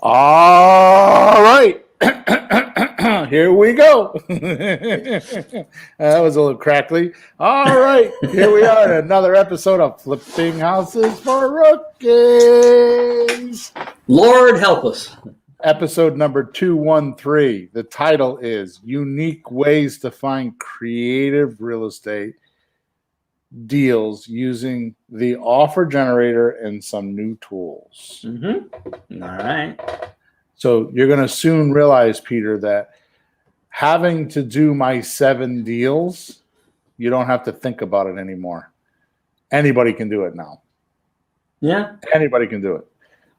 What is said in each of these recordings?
All right. Here we go. That was a little crackly. All right. Here we are in another episode of Flipping Houses for Rookies. Lord help us. Episode number 213. The title is Unique Ways to Find Creative Real Estate Deals Using the Offer Generator and some new tools. Mm-hmm. All right. So you're going to soon realize, Peter, that having to do my 7 deals, you don't have to think about it anymore. Anybody can do it now. Yeah. Anybody can do it.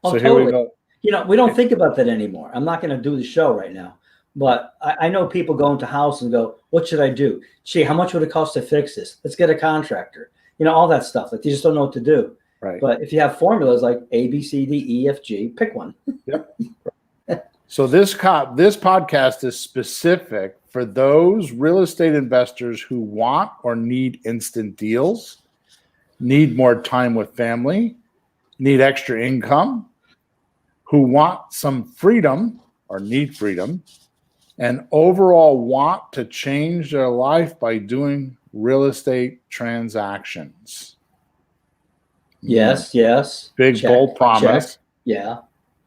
Oh, so totally. Here we go. You know, we don't think about that anymore. I'm not going to do the show right now, but I know people go into house and go, what should I do? Gee, how much would it cost to fix this? Let's get a contractor. You know, all that stuff. Like, you just don't know what to do. Right. But if you have formulas like A, B, C, D, E, F, G, pick one. Yep. So this podcast is specific for those real estate investors who want or need instant deals, need more time with family, need extra income, who want some freedom or need freedom, and overall want to change their life by doing real estate transactions. Yes, yes. Big, check, bold promise. Check. Yeah.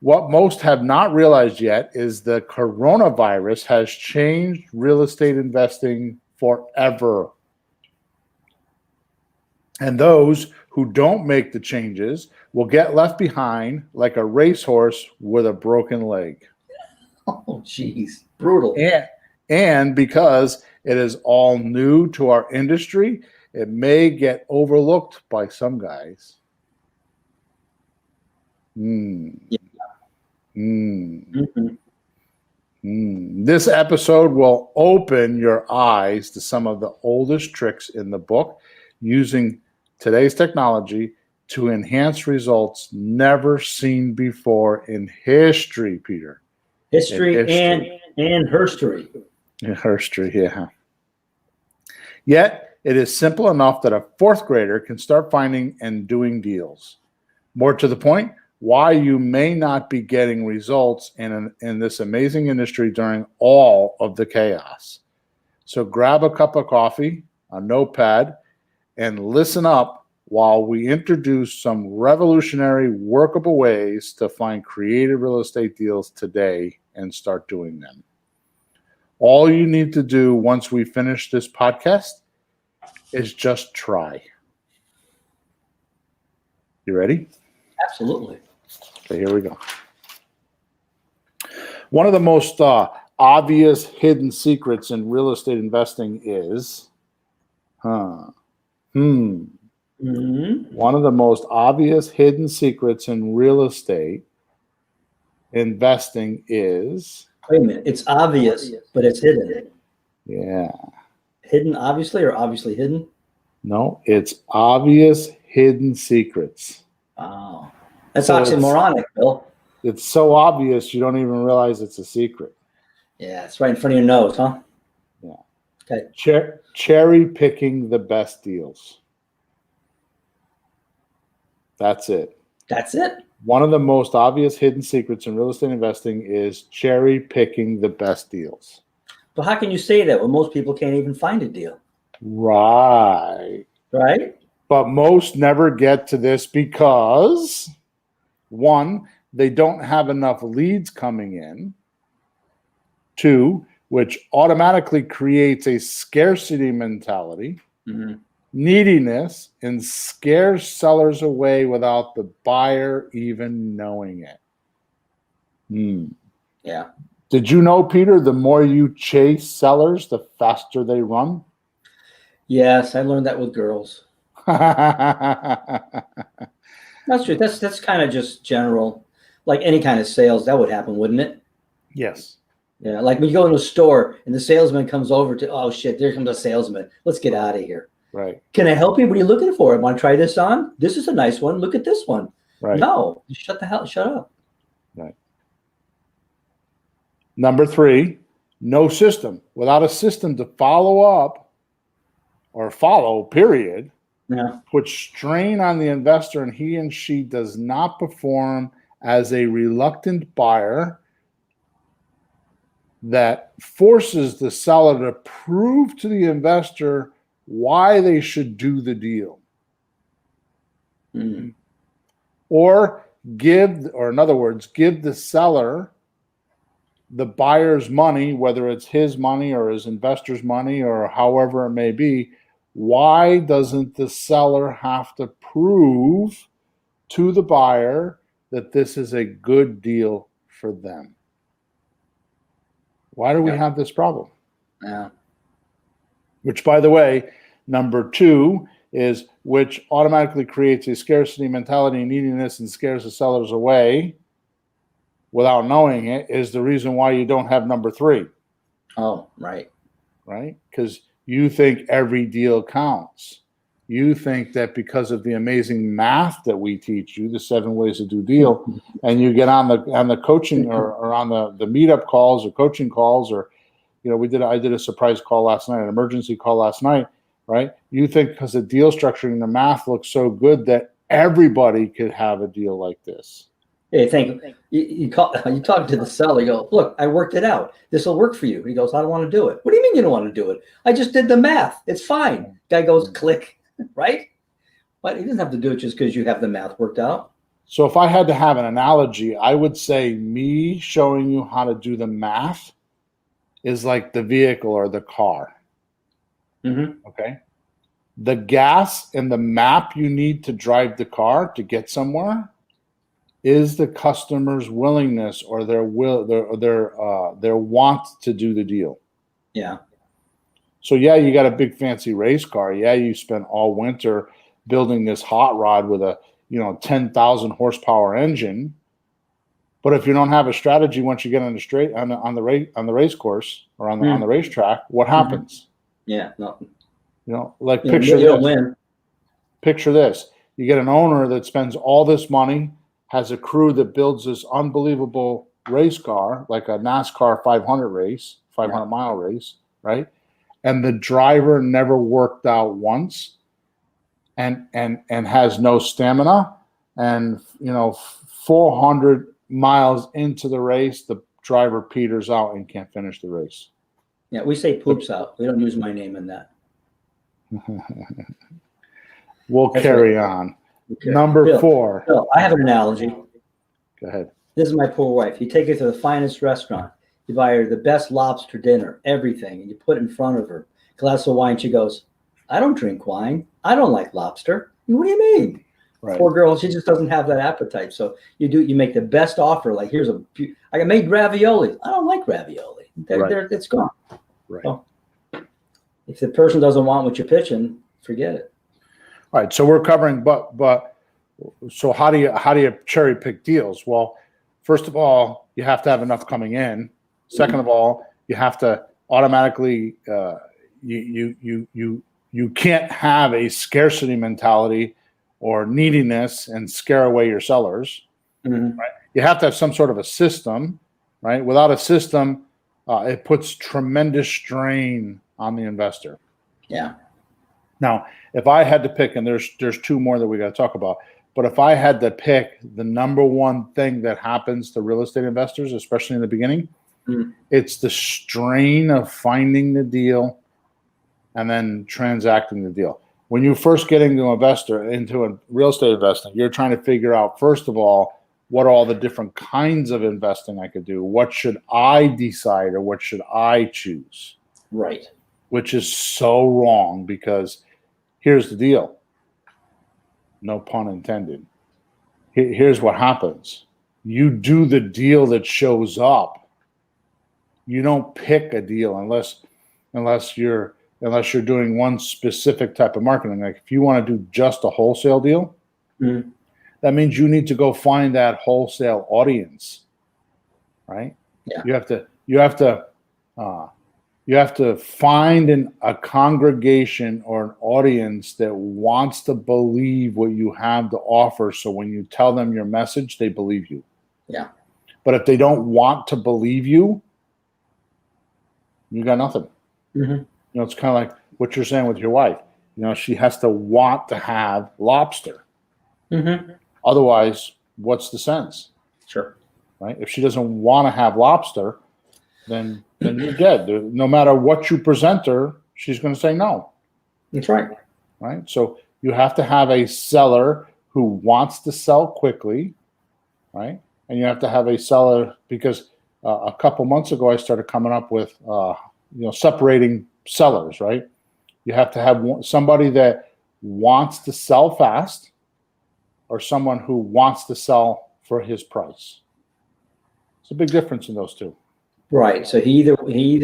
What most have not realized yet is the coronavirus has changed real estate investing forever. And those who don't make the changes will get left behind like a racehorse with a broken leg. Oh, geez. Brutal. And because it is all new to our industry, it may get overlooked by some guys. Yeah. Mm-hmm. This episode will open your eyes to some of the oldest tricks in the book using today's technology to enhance results never seen before in history, Peter. History. And herstory. Herstory, yeah. Yet, it is simple enough that a 4th grader can start finding and doing deals. More to the point, why you may not be getting results in this amazing industry during all of the chaos. So grab a cup of coffee, a notepad, and listen up while we introduce some revolutionary, workable ways to find creative real estate deals today and start doing them. All you need to do once we finish this podcast is just try. You ready? Absolutely. Okay, here we go. One of the most obvious hidden secrets in real estate investing is, One of the most obvious hidden secrets in real estate investing is. Wait a minute. It's obvious, but it's hidden. Yeah. Hidden obviously or obviously hidden? No, it's obvious hidden secrets. Oh. That's so oxymoronic, Bill. It's so obvious you don't even realize it's a secret. Yeah, it's right in front of your nose, huh? Yeah. Okay. Cherry picking the best deals. That's it. That's it? One of the most obvious hidden secrets in real estate investing is cherry picking the best deals. But how can you say that when most people can't even find a deal? Right. Right? But most never get to this because, 1, they don't have enough leads coming in. 2, which automatically creates a scarcity mentality, neediness, and scares sellers away without the buyer even knowing it. Yeah. Did you know, Peter, the more you chase sellers, the faster they run? Yes, I learned that with girls. That's true. That's kind of just general, like any kind of sales, that would happen, wouldn't it? Yes. Yeah, like when you go into a store and the salesman comes over to, oh shit, there comes a salesman. Let's get out of here. Right. Can I help you? What are you looking for? Want to try this on? This is a nice one. Look at this one. Right. No, shut up. Right. Number 3, no system. Without a system to follow up or follow, period, Yeah. puts strain on the investor and he and she does not perform as a reluctant buyer that forces the seller to prove to the investor why they should do the deal. Mm. Or in other words, give the seller the buyer's money, whether it's his money or his investor's money or however it may be. Why doesn't the seller have to prove to the buyer that this is a good deal for them? Why do we have this problem? Yeah. Which, by the way, number 2 is which automatically creates a scarcity mentality and neediness and scares the sellers away without knowing it, is the reason why you don't have number 3. Oh, right. Right? Because you think every deal counts. You think that because of the amazing math that we teach you, the 7 ways to do deal, and you get on the coaching or on the meetup calls or coaching calls, or I did a surprise call last night, an emergency call last night, right? You think because the deal structuring, the math looks so good that everybody could have a deal like this. Hey, thank you. You talk to the seller. You go, look, I worked it out. This will work for you. He goes, I don't want to do it. What do you mean you don't want to do it? I just did the math. It's fine. Guy goes, click, right? But he doesn't have to do it just because you have the math worked out. So if I had to have an analogy, I would say me showing you how to do the math is like the vehicle or the car. Mm-hmm. Okay. The gas and the map you need to drive the car to get somewhere is the customer's willingness or their want to do the deal. Yeah. So yeah, you got a big fancy race car. Yeah, you spent all winter building this hot rod with a 10,000 horsepower engine. But if you don't have a strategy once you get on the race course or on the racetrack, what happens? Yeah, nothing. Picture you don't this. win. Picture this. You get an owner that spends all this money, has a crew that builds this unbelievable race car, like a NASCAR 500 mile race, right? And the driver never worked out once and has no stamina. And 400 miles into the race, the driver peters out and can't finish the race. Yeah, we say poops out. We don't use my name in that. We'll carry on. Okay. Number Bill, 4. Bill, I have an analogy. Go ahead. This is my poor wife. You take her to the finest restaurant. You buy her the best lobster dinner, everything, and you put it in front of her. Glass of wine. She goes, I don't drink wine. I don't like lobster. What do you mean? Right. Poor girl, she just doesn't have that appetite. So you make the best offer. Like, I made ravioli. I don't like ravioli. It's gone. Right. So, if the person doesn't want what you're pitching, forget it. All right. So we're covering, but so how do you cherry pick deals? Well, first of all, you have to have enough coming in. Second of all, you have to automatically you can't have a scarcity mentality or neediness and scare away your sellers. Mm-hmm. Right? You have to have some sort of a system, right? Without a system, it puts tremendous strain on the investor. Yeah. Now, if I had to pick, and there's 2 more that we got to talk about, but if I had to pick the number 1 thing that happens to real estate investors, especially in the beginning, it's the strain of finding the deal and then transacting the deal. When you first get into a real estate investing, you're trying to figure out, first of all, what are all the different kinds of investing I could do? What should I decide or what should I choose? Right. Which is so wrong, because here's the deal. No pun intended. Here's what happens. You do the deal that shows up. You don't pick a deal unless you're doing one specific type of marketing. Like if you want to do just a wholesale deal, that means you need to go find that wholesale audience, right? Yeah. You have to find a congregation or an audience that wants to believe what you have to offer. So when you tell them your message, they believe you. Yeah. But if they don't want to believe you, you got nothing. Mm-hmm. It's kind of like what you're saying with your wife. She has to want to have lobster. Mm-hmm. Otherwise, what's the sense? Sure. right? If she doesn't want to have lobster, then you're dead. No matter what you present her, she's going to say no. That's right. Right? So you have to have a seller who wants to sell quickly, right? And you have to have a seller, because a couple months ago I started coming up with separating sellers, right? You have to have somebody that wants to sell fast, or someone who wants to sell for his price. It's a big difference in those two. Right. So he either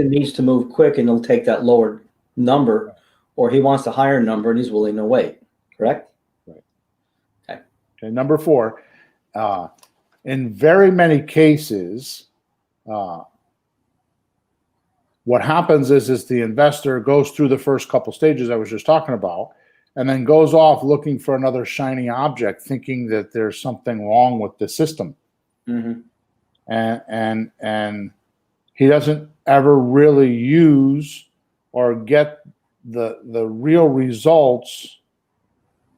needs to move quick and he'll take that lower number, or he wants a higher number and he's willing to wait. Correct? Right. Okay. Okay. Number 4, in very many cases, what happens is the investor goes through the first couple stages I was just talking about, and then goes off looking for another shiny object, thinking that there's something wrong with the system. Mm-hmm. And he doesn't ever really use or get the real results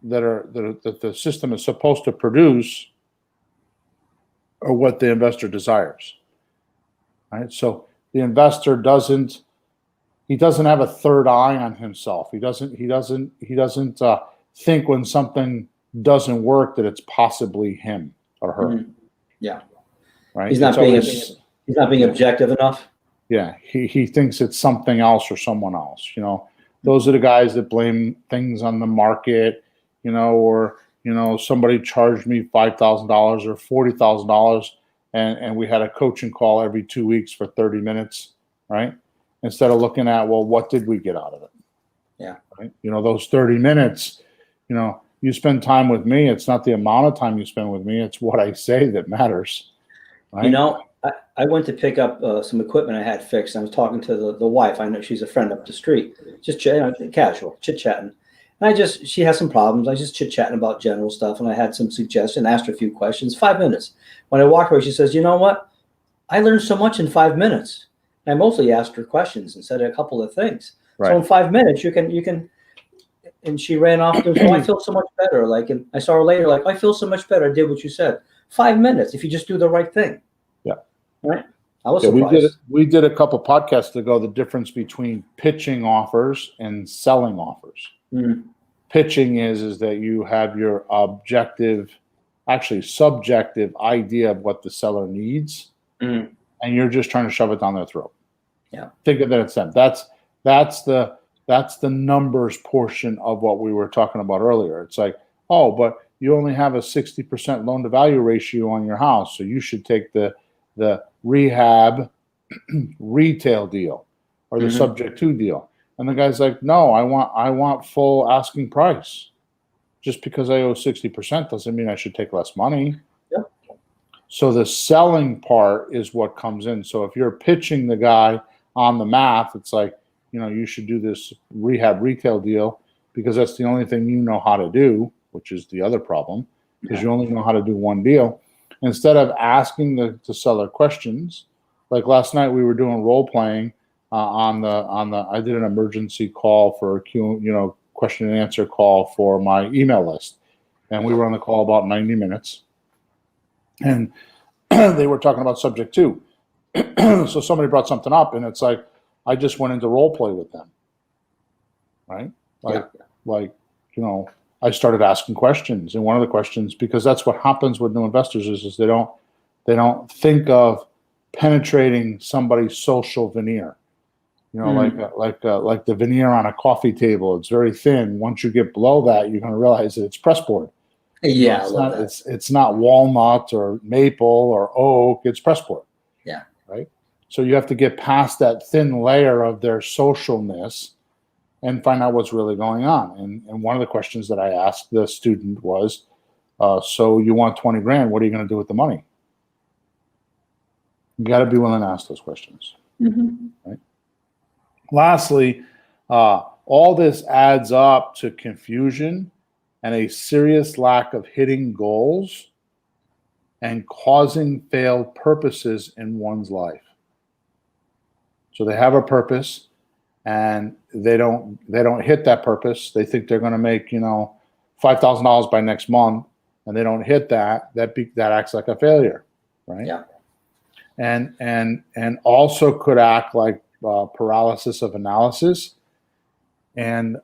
that the system is supposed to produce, or what the investor desires. Right? So the investor doesn't have a third eye on himself. He doesn't think when something doesn't work that it's possibly him or her. Mm-hmm. Yeah. Right? He's not being objective enough. Yeah. He thinks it's something else or someone else. Those are the guys that blame things on the market, or somebody charged me $5,000 or $40,000, and we had a coaching call every 2 weeks for 30 minutes, right? Instead of looking at, well, what did we get out of it? Yeah. Right. Those 30 minutes, you spend time with me. It's not the amount of time you spend with me. It's what I say that matters. Right? I went to pick up some equipment I had fixed. I was talking to the wife. I know she's a friend up the street, just casual chit-chatting. And she has some problems. I just chit-chatting about general stuff, and I had some suggestions, asked her a few questions. 5 minutes. When I walked away, she says, "You know what? I learned so much in 5 minutes." And I mostly asked her questions and said a couple of things. Right. So in 5 minutes, you can. And she ran off to, "Oh, I feel so much better." And I saw her later, "I feel so much better. I did what you said." 5 minutes, if you just do the right thing. Yeah. Right. I was surprised. We did a couple podcasts ago, the difference between pitching offers and selling offers. Mm. Pitching is that you have your subjective idea of what the seller needs, and you're just trying to shove it down their throat. Yeah. Think of that as them. That's the numbers portion of what we were talking about earlier. It's like, oh, but you only have a 60% loan to value ratio on your house, so you should take the rehab retail deal or the subject to deal. And the guy's like, "No, I want full asking price. Just because I owe 60% doesn't mean I should take less money." Yep. So the selling part is what comes in. So if you're pitching the guy on the math, it's like, you should do this rehab retail deal because that's the only thing you know how to do, which is the other problem, because you only know how to do one deal. Instead of asking the seller questions, like last night we were doing role playing I did an emergency call for a question and answer call for my email list, and we were on the call about 90 minutes, and they were talking about subject 2. So somebody brought something up, and it's like I just went into role play with them, right? I started asking questions, and one of the questions, because that's what happens with new investors, is they don't think of penetrating somebody's social veneer. Like the veneer on a coffee table. It's very thin. Once you get below that, you're going to realize that it's pressboard. Yeah, it's not walnut or maple or oak. It's pressboard. Yeah. Right. So you have to get past that thin layer of their socialness and find out what's really going on. And one of the questions that I asked the student was, "So you want 20 grand? What are you going to do with the money?" You got to be willing to ask those questions. Mm-hmm. Right. Lastly, all this adds up to confusion and a serious lack of hitting goals and causing failed purposes in one's life. So they have a purpose and they don't hit that purpose. They think they're going to make, $5,000 by next month, and they don't hit that. That acts like a failure. right? Yeah. And also could act like paralysis of analysis, and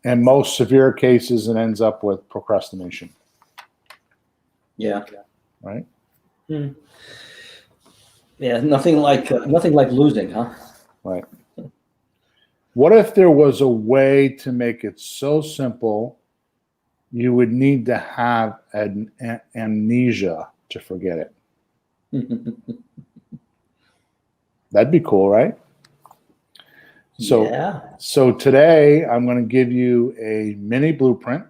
in most severe cases, it ends up with procrastination. Yeah. Right. Hmm. Yeah. Nothing like losing, huh? Right. What if there was a way to make it so simple you would need to have an amnesia to forget it? That'd be cool, right? So, yeah. so today I'm going to give you a mini blueprint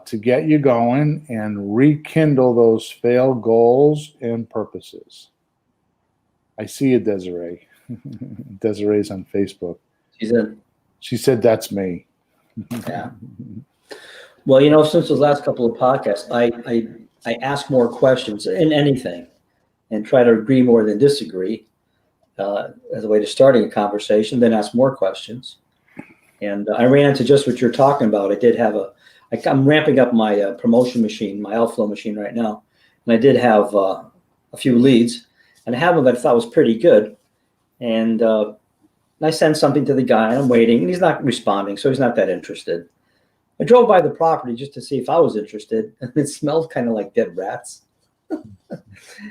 to get you going and rekindle those failed goals and purposes. I see you, Desiree. Desiree's on Facebook. She said that's me. Yeah. Well, you know, since those last couple of podcasts, I ask more questions in anything and try to agree more than disagree as a way to starting a conversation, then ask more questions. And I ran into just what you're talking about. I did have I'm ramping up my promotion machine, my outflow machine right now. And I did have a few leads, and I have one that I thought was pretty good. And I sent something to the guy, and I'm waiting, and he's not responding, so he's not that interested. I drove by the property just to see if I was interested, and it smelled kind of like dead rats.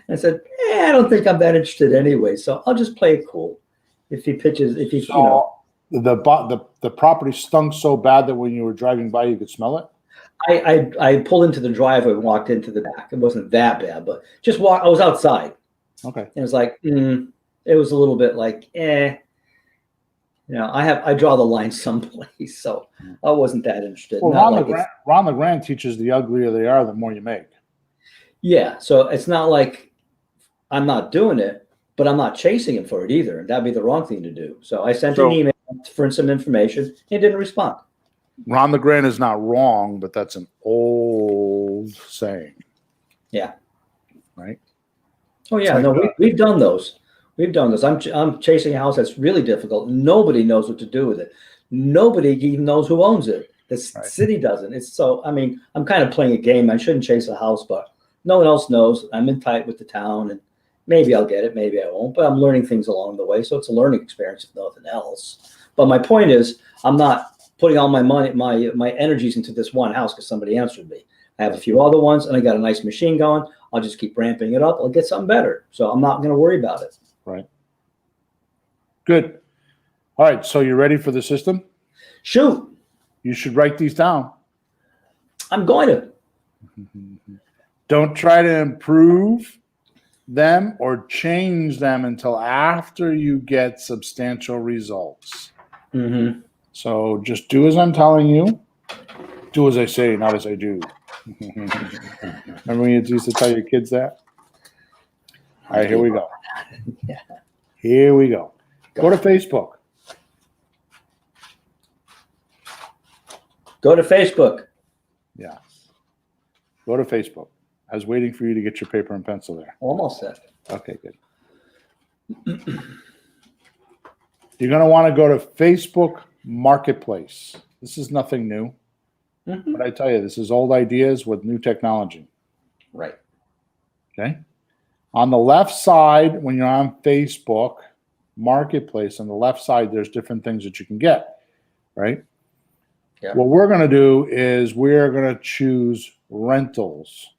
I said, I don't think I'm that interested anyway, so I'll just play it cool. If he pitches, if he, you know. The property stunk so bad that when you were driving by, you could smell it? I pulled into the driveway and walked into the back. It wasn't that bad, but I was outside. Okay. And it was like, it was a little bit like, You know, I draw the line someplace, so I wasn't that interested. Well, Ron LeGrand teaches the uglier they are, the more you make. Yeah, so it's not like I'm not doing it, but I'm not chasing him for it either. That'd be the wrong thing to do. So I sent an email for some information. He didn't respond. Ron LeGrand is not wrong, but that's an old saying. Yeah. Right? Oh, yeah. No, we've done those. We've done this. I'm chasing a house that's really difficult. Nobody knows what to do with it. Nobody even knows who owns it. The city doesn't. It's so, I mean, I'm kind of playing a game. I shouldn't chase a house, but no one else knows. I'm in tight with the town, and maybe I'll get it, maybe I won't, but I'm learning things along the way. So it's a learning experience, if nothing else. But my point is, I'm not putting all my money, my energies into this one house because somebody answered me. I have a few other ones, and I got a nice machine going. I'll just keep ramping it up. I'll get something better. So I'm not going to worry about it. Right. Good. All right. So you're ready for the system? Shoot. You should write these down. I'm going to. Don't try to improve them or change them until after you get substantial results. Mm-hmm. So just do as I'm telling you. Do as I say, not as I do. Remember when you used to tell your kids that? All right, here we go. Yeah. Here we go. Go to Facebook. Go to Facebook. Yeah. Go to Facebook. I was waiting for you to get your paper and pencil there. Almost set. Okay, good. You're going to want to go to Facebook Marketplace. This is nothing new. Mm-hmm. But I tell you, this is old ideas with new technology. Right. Okay. On the left side, when you're on Facebook Marketplace, on the left side, there's different things that you can get, right? Yeah. What we're going to do is we're going to choose rentals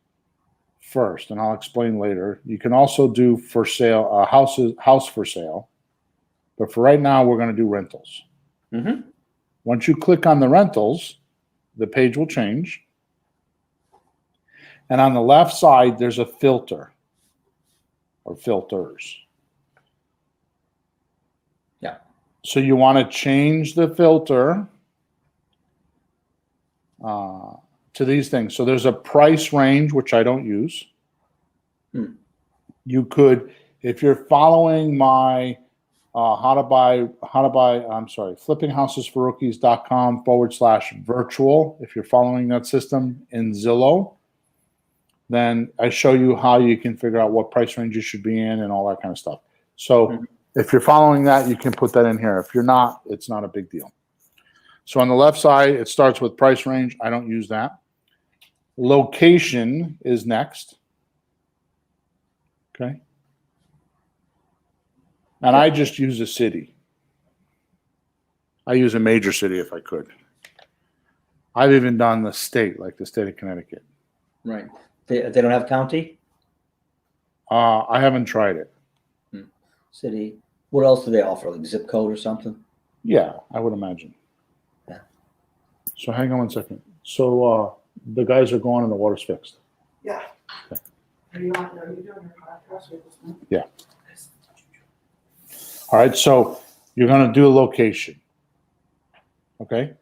first, and I'll explain later. You can also do for sale, house for sale, but for right now, we're going to do rentals. Mm-hmm. Once you click on the rentals, the page will change. And on the left side, there's a filter or filters. Yeah. So you want to change the filter to these things. So there's a price range, which I don't use. You could, if you're following my flippinghouses4rookies.com/virtual. If you're following that system in Zillow, then I show you how you can figure out what price range you should be in and all that kind of stuff. So if you're following that, you can put that in here. If you're not, it's not a big deal. So on the left side, it starts with price range. I don't use that. Location is next. Okay. And I just use a city. I use a major city if I could. I've even done the state, like the state of Connecticut. Right. They don't have county? I haven't tried it. City. What else do they offer? Like zip code or something? Yeah, I would imagine. Yeah. So hang on one second. So the guys are going and the water's fixed. Yeah. Okay. Are you doing your podcast with this one? Yeah. All right, so you're going to do a location. Okay.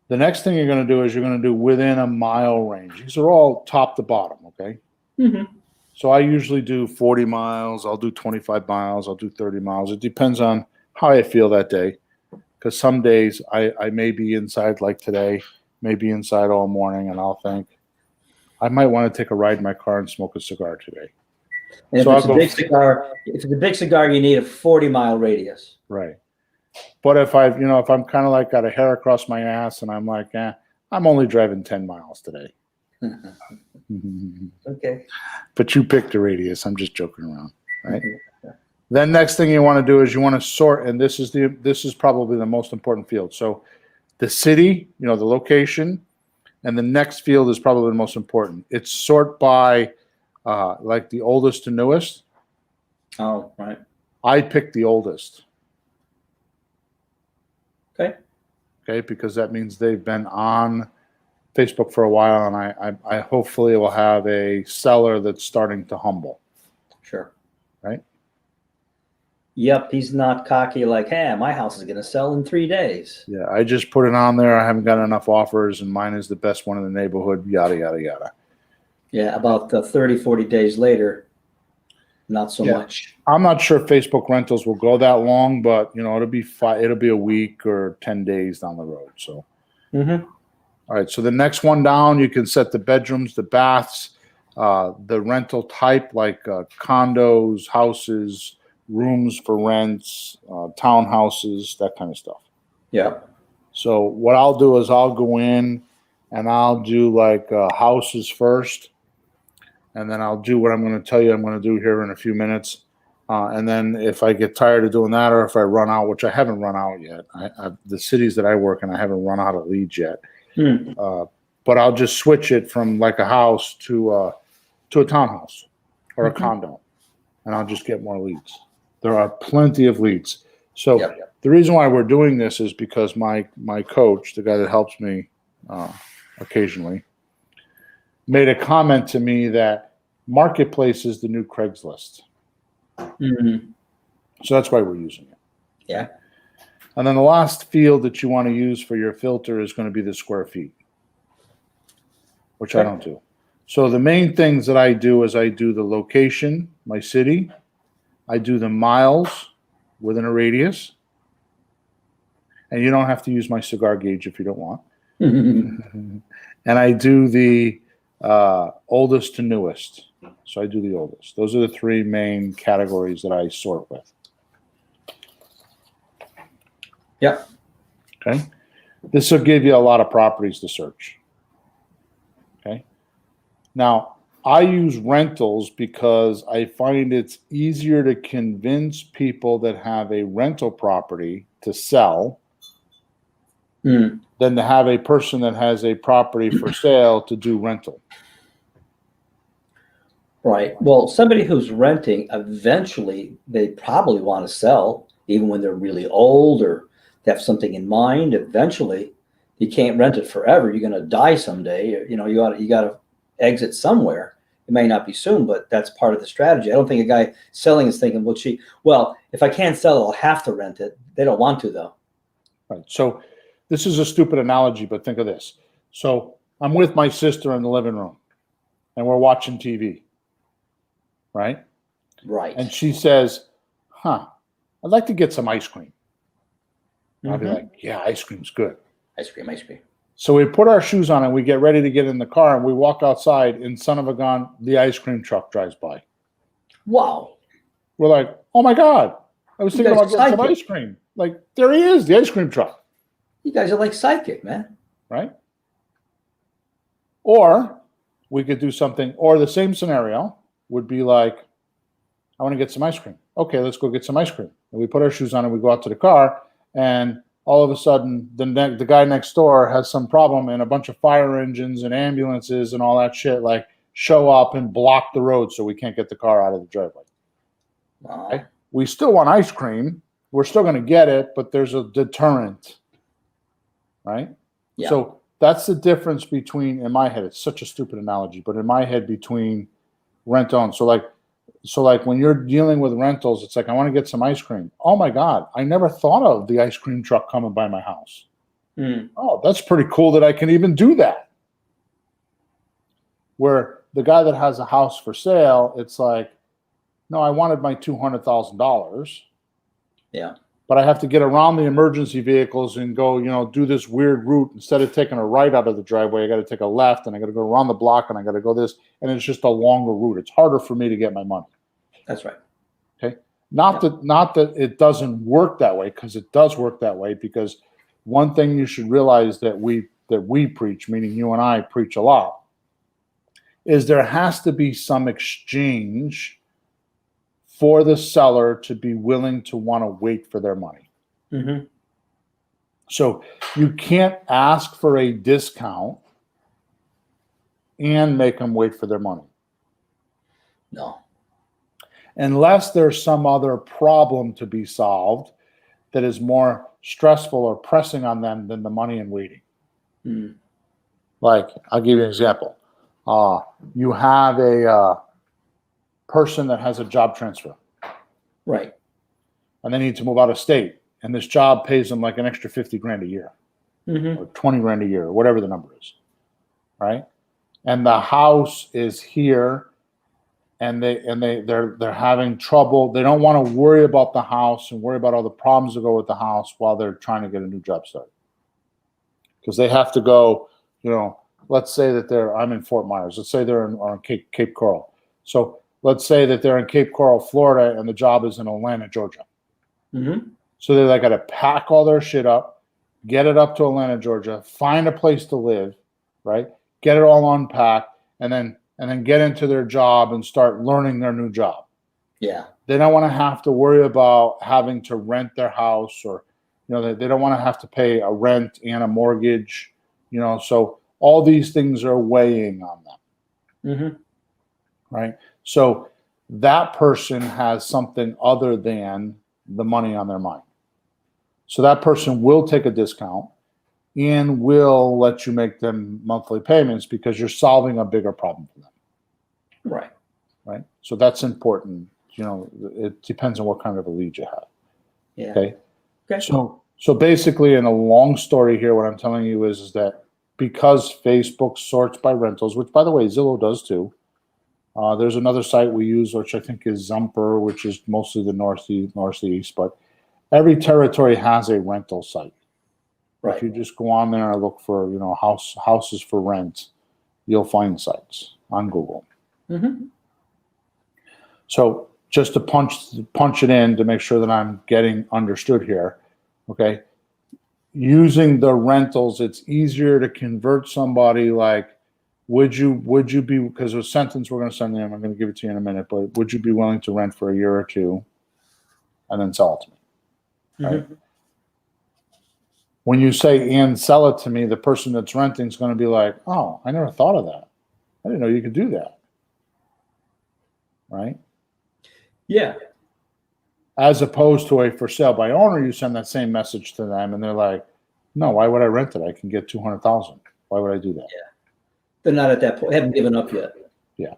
The next thing you're going to do is you're going to do within a mile range. These are all top to bottom. Okay. Mm-hmm. So I usually do 40 miles. I'll do 25 miles. I'll do 30 miles. It depends on how I feel that day. Because some days I may be inside like today, may be inside all morning, and I'll think I might want to take a ride in my car and smoke a cigar today. And if So it's a big cigar, you need a 40-mile radius. Right. But if I'm kind of like got a hair across my ass and I'm like, I'm only driving 10 miles today. Okay. But you picked a radius. I'm just joking around, right? Then next thing you want to do is you want to sort, and this is probably the most important field. So the city, the location, and the next field is probably the most important. It's sort by like the oldest to newest. Oh, right. I picked the oldest. Okay. Okay, because that means they've been on Facebook for a while, and I hopefully will have a seller that's starting to humble. Sure. Right? Yep, he's not cocky like, hey, my house is going to sell in 3 days. Yeah, I just put it on there. I haven't got enough offers, and mine is the best one in the neighborhood, yada, yada, yada. Yeah, about 30, 40 days later, not so much. I'm not sure Facebook rentals will go that long, but, it'll be a week or 10 days down the road. So, Mm-hmm. All right, so the next one down, you can set the bedrooms, the baths, the rental type, like condos, houses, rooms for rents, townhouses, that kind of stuff. Yeah. So what I'll do is I'll go in and I'll do like houses first, and then I'll do what I'm going to tell you I'm going to do here in a few minutes. And then if I get tired of doing that, or if I run out, which I haven't run out yet, the cities that I work in, I haven't run out of leads yet. But I'll just switch it from like a house to a townhouse or a condo, and I'll just get more leads. There are plenty of leads. So the reason why we're doing this is because my coach, the guy that helps me occasionally, made a comment to me that Marketplace is the new Craigslist. Mm-hmm. So that's why we're using it. Yeah. And then the last field that you want to use for your filter is going to be the square feet, which I don't do. So the main things that I do is I do the location, my city. I do the miles within a radius. And you don't have to use my cigar gauge if you don't want. And I do the oldest to newest. So I do the oldest. Those are the three main categories that I sort with. Yep. Okay. This will give you a lot of properties to search. Okay. Now, I use rentals because I find it's easier to convince people that have a rental property to sell than to have a person that has a property for sale to do rental. Right. Well, somebody who's renting, eventually they probably want to sell, even when they're really old or they have something in mind. Eventually, you can't rent it forever. You're going to die someday. You got to exit somewhere. It may not be soon, but that's part of the strategy. I don't think a guy selling is thinking, well, if I can't sell it, I'll have to rent it. They don't want to, though. Right. So this is a stupid analogy, but think of this. So I'm with my sister in the living room, and we're watching TV. Right? Right. And she says, I'd like to get some ice cream. I'll be like, yeah, ice cream's good. Ice cream. So we put our shoes on and we get ready to get in the car, and we walk outside, and son of a gun, the ice cream truck drives by. Wow. We're like, oh my God. I was thinking about getting some ice cream. Like, there he is, the ice cream truck. You guys are like psychic, man. Right? Or we could do something, or the same scenario would be like, I want to get some ice cream. Okay, let's go get some ice cream. And we put our shoes on and we go out to the car, and all of a sudden the guy next door has some problem, and a bunch of fire engines and ambulances and all that shit like show up and block the road so we can't get the car out of the driveway. Wow. Okay? We still want ice cream. We're still going to get it, but there's a deterrent, right? Yeah. So that's the difference between, in my head, it's such a stupid analogy, but in my head, between rent own. So like when you're dealing with rentals, it's like, I want to get some ice cream. Oh my God, I never thought of the ice cream truck coming by my house. Oh, that's pretty cool that I can even do that. Where the guy that has a house for sale, it's like, no, I wanted my $200,000. Yeah. But I have to get around the emergency vehicles and go, do this weird route. Instead of taking a right out of the driveway, I got to take a left, and I got to go around the block, and I got to go this, and it's just a longer route. It's harder for me to get my money. That's right. Okay. Not that it doesn't work that way, because it does work that way. Because one thing you should realize that we preach, meaning you and I preach a lot, is there has to be some exchange for the seller to be willing to want to wait for their money. Mm-hmm. So you can't ask for a discount and make them wait for their money. No. Unless there's some other problem to be solved that is more stressful or pressing on them than the money and waiting. Mm. Like, I'll give you an example. You have a person that has a job transfer. Right. And they need to move out of state. And this job pays them like an extra 50 grand a year. Mm-hmm. Or 20 grand a year, or whatever the number is. Right? And the house is here, and they're having trouble. They don't want to worry about the house and worry about all the problems that go with the house while they're trying to get a new job started. Because they have to go, let's say that I'm in Fort Myers. Let's say they're on Cape Coral. So let's say that they're in Cape Coral, Florida, and the job is in Atlanta, Georgia. Mm-hmm. So they got to pack all their shit up, get it up to Atlanta, Georgia, find a place to live, right? Get it all unpacked, and then get into their job and start learning their new job. Yeah. They don't want to have to worry about having to rent their house, or they don't want to have to pay a rent and a mortgage. So all these things are weighing on them. Mm-hmm. Right? So that person has something other than the money on their mind. So that person will take a discount and will let you make them monthly payments because you're solving a bigger problem for them. Right. Right? So that's important. It depends on what kind of a lead you have. Yeah. Okay. Okay. So basically, in a long story here, what I'm telling you is that because Facebook sorts by rentals, which by the way, Zillow does too. There's another site we use, which I think is Zumper, which is mostly the northeast, but every territory has a rental site. Right. If you just go on there and look for, houses for rent, you'll find sites on Google. Mm-hmm. So just to punch it in to make sure that I'm getting understood here, okay? Using the rentals, it's easier to convert somebody like, would you be, because a sentence we're going to send them, I'm going to give it to you in a minute, but would you be willing to rent for a year or two and then sell it to me? Right? Mm-hmm. When you say and sell it to me, the person that's renting is going to be like, oh, I never thought of that. I didn't know you could do that. Right? Yeah. As opposed to a for sale by owner, you send that same message to them and they're like, no, why would I rent it? I can get $200,000. Why would I do that? Yeah. They're not at that point. They haven't given up yet. Yeah.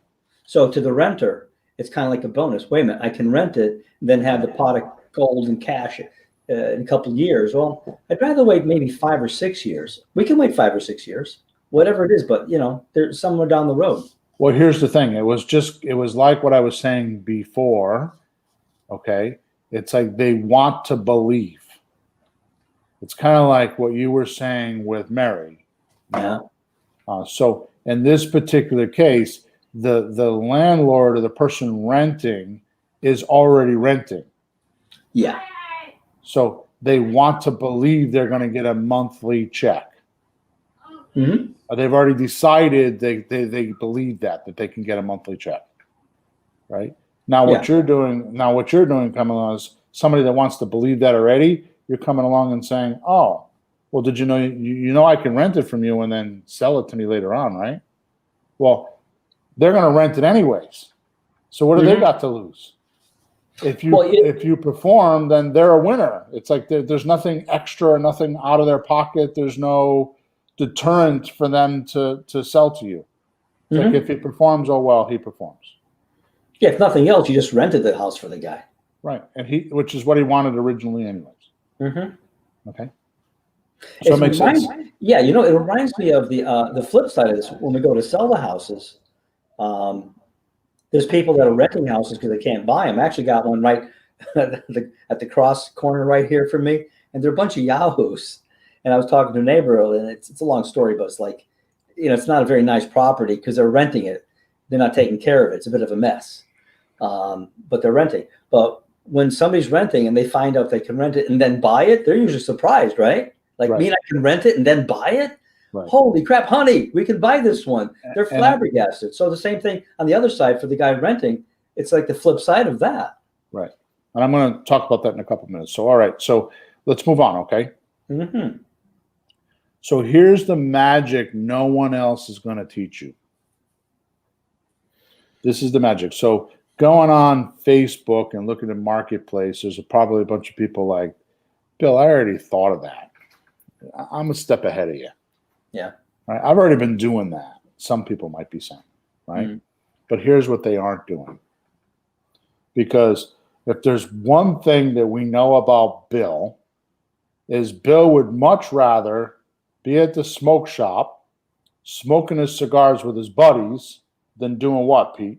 So to the renter, it's kind of like a bonus. Wait a minute, I can rent it, then have the pot of gold and cash in a couple of years. Well, I'd rather wait maybe 5 or 6 years. We can wait 5 or 6 years, whatever it is. But there's somewhere down the road. Well, here's the thing. It was like what I was saying before. Okay. It's like they want to believe. It's kind of like what you were saying with Mary. Yeah. So in this particular case, the landlord or the person renting is already renting. Yeah. So they want to believe they're going to get a monthly check. Mm-hmm. They've already decided they believe that they can get a monthly check. Right? Now what Yeah. you're doing, coming along is somebody that wants to believe that already. You're coming along and saying, "Oh, well, did you know you know I can rent it from you and then sell it to me later on, right?" Well, they're going to rent it anyways. So what do they got to lose? If you perform, then they're a winner. It's like there's nothing extra, nothing out of their pocket. There's no deterrent for them to sell to you. It's like if he performs, oh well, he performs. Yeah, if nothing else, you just rented the house for the guy. Right, and which is what he wanted originally, anyways. Okay, so it makes sense. Yeah, it reminds me of the flip side of this. When we go to sell the houses, there's people that are renting houses because they can't buy them. I actually got one right at the cross corner right here for me, and they're a bunch of yahoos. And I was talking to a neighbor, and it's a long story, but it's like, it's not a very nice property because they're renting it. They're not taking care of it. It's a bit of a mess, but they're renting. But when somebody's renting and they find out they can rent it and then buy it, they're usually surprised, right? Like me, I can rent it and then buy it. Right. Holy crap, honey, we can buy this one. They're flabbergasted. So the same thing on the other side for the guy renting. It's like the flip side of that. Right. And I'm going to talk about that in a couple of minutes. So, all right. So let's move on. Okay. So here's the magic no one else is going to teach you. This is the magic. So going on Facebook and looking at Marketplace, there's probably a bunch of people like, Bill, I already thought of that. I'm a step ahead of you. Yeah. Right? I've already been doing that. Some people might be saying, right? But here's what they aren't doing. Because if there's one thing that we know about Bill, is Bill would much rather be at the smoke shop, smoking his cigars with his buddies, than doing what, Pete?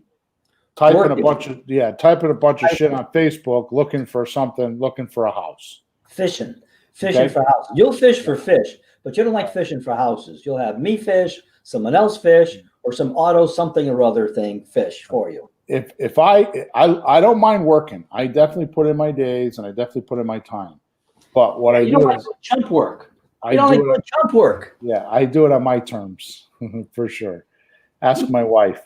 Typing a bunch of shit on Facebook, looking for a house. Fishing for houses. You'll fish for fish, but you don't like fishing for houses. You'll have me fish, someone else fish, or some auto something or other thing fish for you. If I don't mind working. I definitely put in my days and I definitely put in my time. But what I do is chump work. Chump work. Yeah, I do it on my terms for sure. Ask my wife.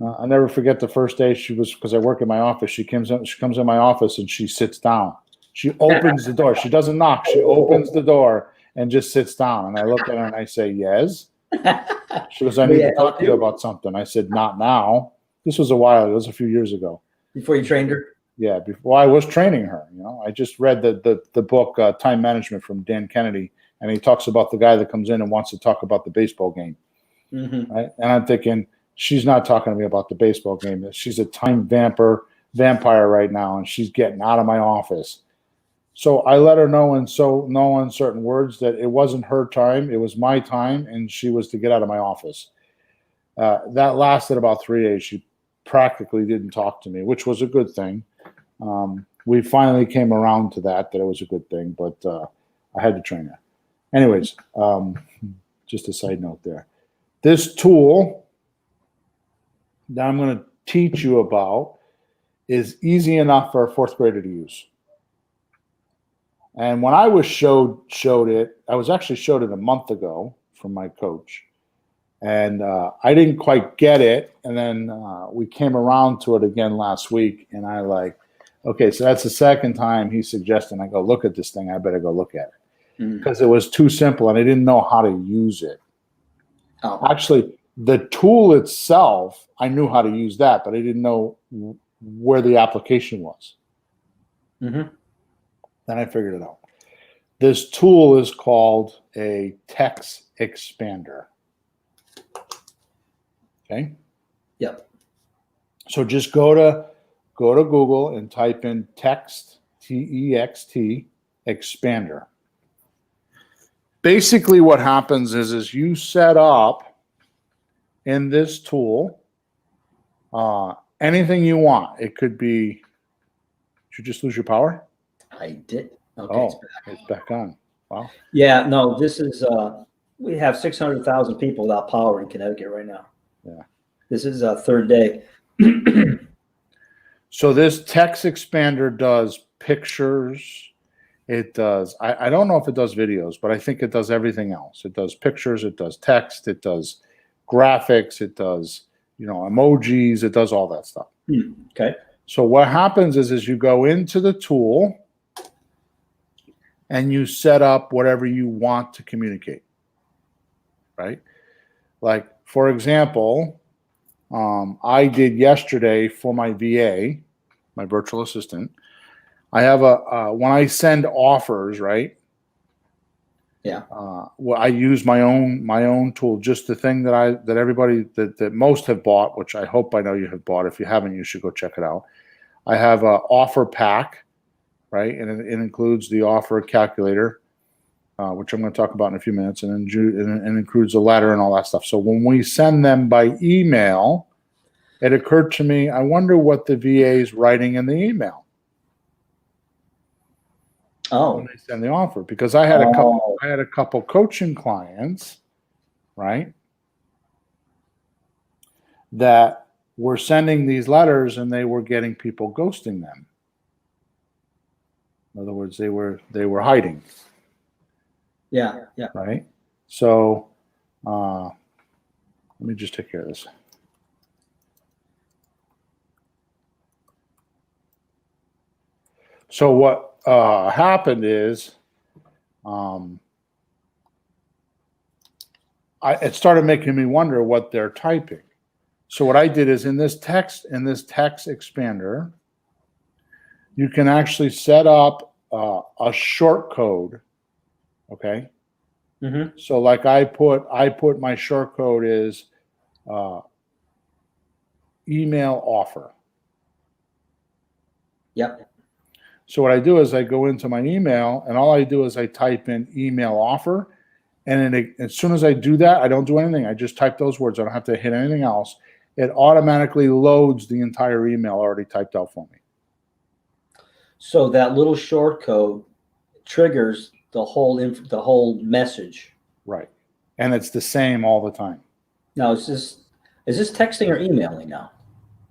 I'll never forget the first day because I work in my office. She comes in my office and she sits down. She opens the door. She doesn't knock. She opens the door and just sits down. And I look at her and I say, yes. She goes, I need to talk to you about something. I said, not now. This was a while. It was a few years ago. Before you trained her? Yeah. Before I was training her. I just read the book Time Management from Dan Kennedy. And he talks about the guy that comes in and wants to talk about the baseball game. Right? And I'm thinking, she's not talking to me about the baseball game. She's a time vampire right now, and she's getting out of my office. So I let her know in no uncertain words that it wasn't her time, it was my time, and she was to get out of my office. That lasted about 3 days. She practically didn't talk to me, which was a good thing. We finally came around to that it was a good thing, but I had to train her. Anyways, just a side note there. This tool that I'm going to teach you about is easy enough for a fourth grader to use. And when I was showed it, I was actually showed it a month ago from my coach. And I didn't quite get it. And then we came around to it again last week. And okay, so that's the second time he's suggesting I go look at this thing. I better go look at it. Because it was too simple and I didn't know how to use it. Oh. Actually, the tool itself, I knew how to use that, but I didn't know where the application was. Then I figured it out. This tool is called a TextExpander. Okay. Yep. So just go to Google and type in text, T-E-X-T, expander. Basically what happens is you set up in this tool anything you want. It could be, did you just lose your power? I did. Okay, oh, it's back on. Wow. Yeah, no, this is, we have 600,000 people without power in Connecticut right now. Yeah. This is our third day. So this TextExpander does pictures. It does, I don't know if it does videos, but I think it does everything else. It does pictures, it does text, it does graphics, it does emojis. It does all that stuff. Okay. So what happens is you go into the tool and you set up whatever you want to communicate, right? Like, for example, I did yesterday for my VA, my virtual assistant. I have when I send offers, right? Yeah. Well, I use my own tool, just the thing that everybody that most have bought, which I hope I know you have bought. If you haven't, you should go check it out. I have a offer pack, right? And it includes the offer calculator, which I'm going to talk about in a few minutes, and includes a letter and all that stuff. So when we send them by email, it occurred to me, I wonder what the VA is writing in the email. Oh. When they send the offer, because I had a couple coaching clients, right, that were sending these letters and they were getting people ghosting them. In other words, they were hiding. Yeah. Yeah. Right. So let me just take care of this. So what happened is it started making me wonder what they're typing. So what I did is in this TextExpander, you can actually set up a short code. Okay. Mm-hmm. So like I put my short code is email offer. Yep. So what I do is I go into my email and all I do is I type in email offer. And then as soon as I do that, I don't do anything. I just type those words. I don't have to hit anything else. It automatically loads the entire email already typed out for me. So that little short code triggers the whole message. Right. And it's the same all the time. Now, is this texting or emailing now?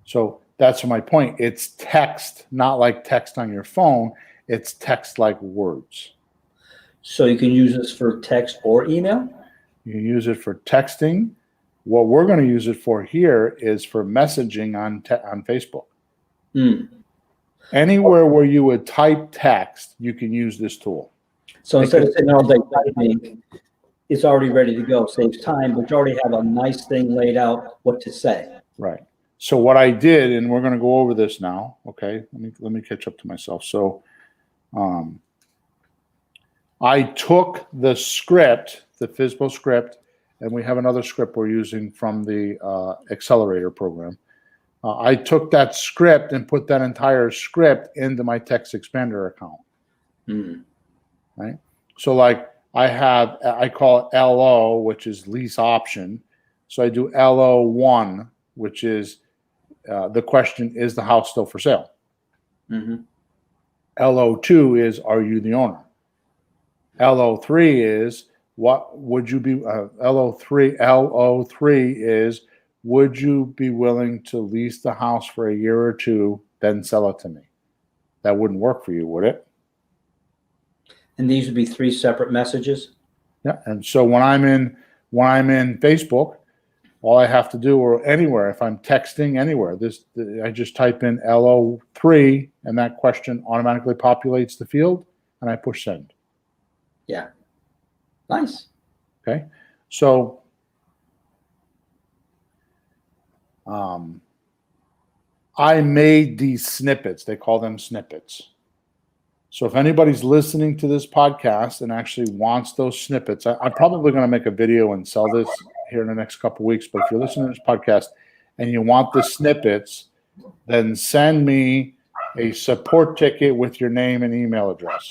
So that's my point. It's text, not like text on your phone. It's text like words. So you can use this for text or email? You can use it for texting. What we're going to use it for here is for messaging on Facebook. Anywhere where you would type text, you can use this tool. So instead of sitting all day typing, it's already ready to go. Saves time, but you already have a nice thing laid out what to say. Right. So what I did, and we're going to go over this now. Okay. Let me catch up to myself. So, I took the script, the FSBO script, and we have another script we're using from the Accelerator program. I took that script and put that entire script into my TextExpander account. Right. So like I call it LO, which is lease option. So I do LO1, which is the question, is the house still for sale? LO2 is, are you the owner? LO3 is, what would you be, LO3 is, would you be willing to lease the house for a year or two, then sell it to me? That wouldn't work for you, would it? And these would be 3 separate messages? Yeah. And so when I'm in Facebook, all I have to do, or anywhere, if I'm texting anywhere, I just type in LO3 and that question automatically populates the field and I push send. Yeah. Nice. Okay. So I made these snippets. They call them snippets. So if anybody's listening to this podcast and actually wants those snippets, I'm probably going to make a video and sell this here in the next couple of weeks. But if you're listening to this podcast and you want the snippets, then send me a support ticket with your name and email address.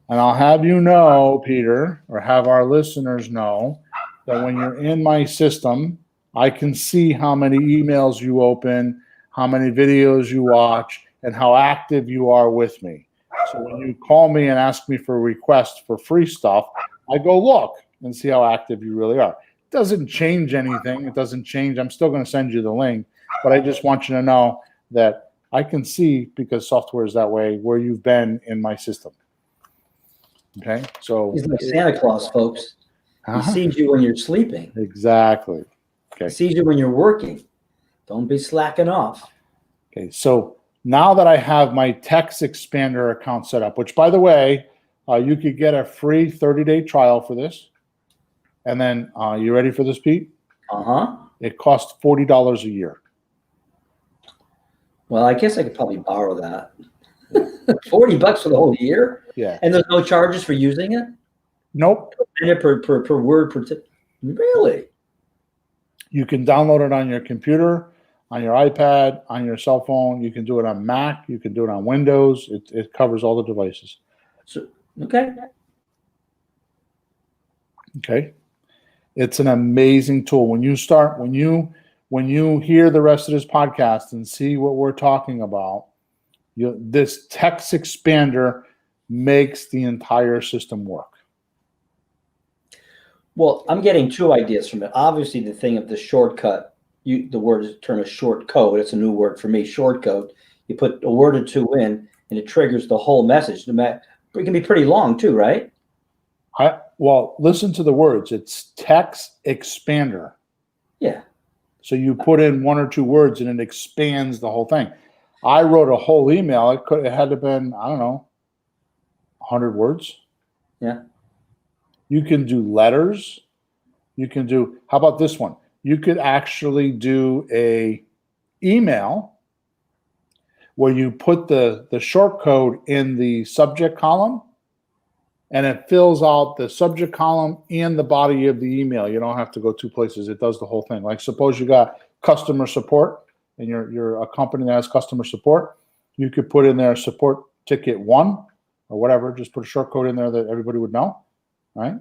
And I'll have you know, Peter, or have our listeners know that when you're in my system, I can see how many emails you open, how many videos you watch, and how active you are with me. So when you call me and ask me for a request for free stuff, I go look and see how active you really are. It doesn't change anything. It doesn't change. I'm still going to send you the link, but I just want you to know that I can see, because software is that way, where you've been in my system. Okay, so he's like Santa Claus, folks. He sees you when you're sleeping. Exactly. Okay. It sees you when you're working. Don't be slacking off. Okay. So now that I have my TextExpander account set up, which by the way, you could get a free 30-day trial for this. And then, you ready for this, Pete? Uh-huh. It costs $40 a year. Well, I guess I could probably borrow that. $40 for the whole year? Yeah. And there's no charges for using it? Nope. Per word per really? You can download it on your computer, on your iPad, on your cell phone. You can do it on Mac. You can do it on Windows. It covers all the devices. So, okay. Okay. It's an amazing tool. When you hear the rest of this podcast and see what we're talking about, this TextExpander makes the entire system work. Well, I'm getting two ideas from it. Obviously, the thing of the shortcut, the term is short code. It's a new word for me, short code. You put a word or two in, and it triggers the whole message. It can be pretty long too, right? Well, listen to the words. It's TextExpander. Yeah. So you put in one or two words, and it expands the whole thing. I wrote a whole email. It had to have been, I don't know, 100 words. Yeah. You can do letters. You can do, how about this one? You could actually do a email where you put the short code in the subject column, and it fills out the subject column and the body of the email. You don't have to go two places. It does the whole thing. Like suppose you got customer support and you're a company that has customer support. You could put in there support ticket 1 or whatever. Just put a short code in there that everybody would know, right?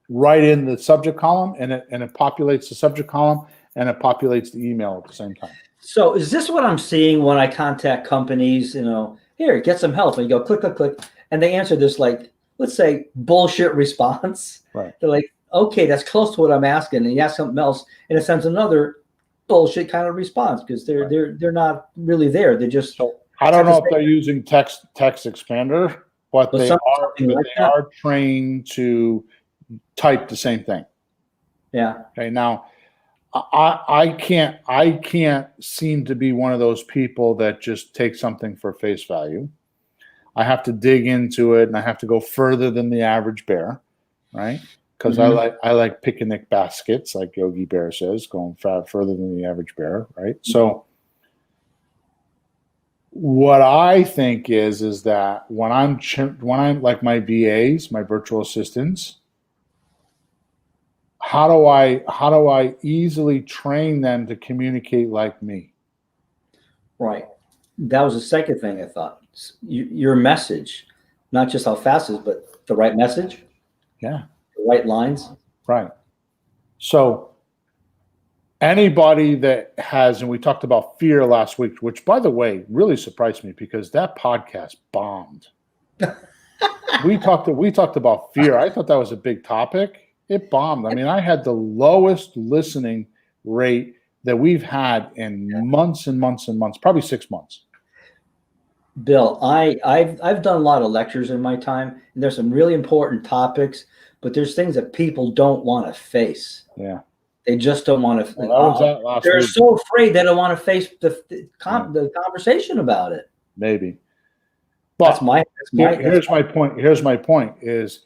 Right in the subject column, and it populates the subject column and it populates the email at the same time. So is this what I'm seeing when I contact companies? Here, get some help, and you go click, click, click, and they answer this like, let's say, bullshit response. Right. They're like, okay, that's close to what I'm asking, and you ask something else, and it sends another bullshit kind of response because they're not really there. They're just. So I don't know if they're using TextExpander, but they are trained to type the same thing. Yeah. Okay. Now, I can't seem to be one of those people that just take something for face value. I have to dig into it, and I have to go further than the average bear, right? Because I like picnic baskets, like Yogi Bear says, going further than the average bear, right? So what I think is that when I'm like my VAs, my virtual assistants, how do I easily train them to communicate like me? Right. That was the second thing I thought. Your message, not just how fast it is, but the right message. Yeah. The right lines. Right. So anybody that has, and we talked about fear last week, which by the way, really surprised me because that podcast bombed. we talked about fear. I thought that was a big topic. It bombed. I mean, I had the lowest listening rate that we've had in months and months and months, probably 6 months. Bill, I've done a lot of lectures in my time, and there's some really important topics, but there's things that people don't want to face. Yeah. They just don't want to. Well, they're so afraid they don't want to face the conversation about it. Maybe. But here's my point. Here's my point is,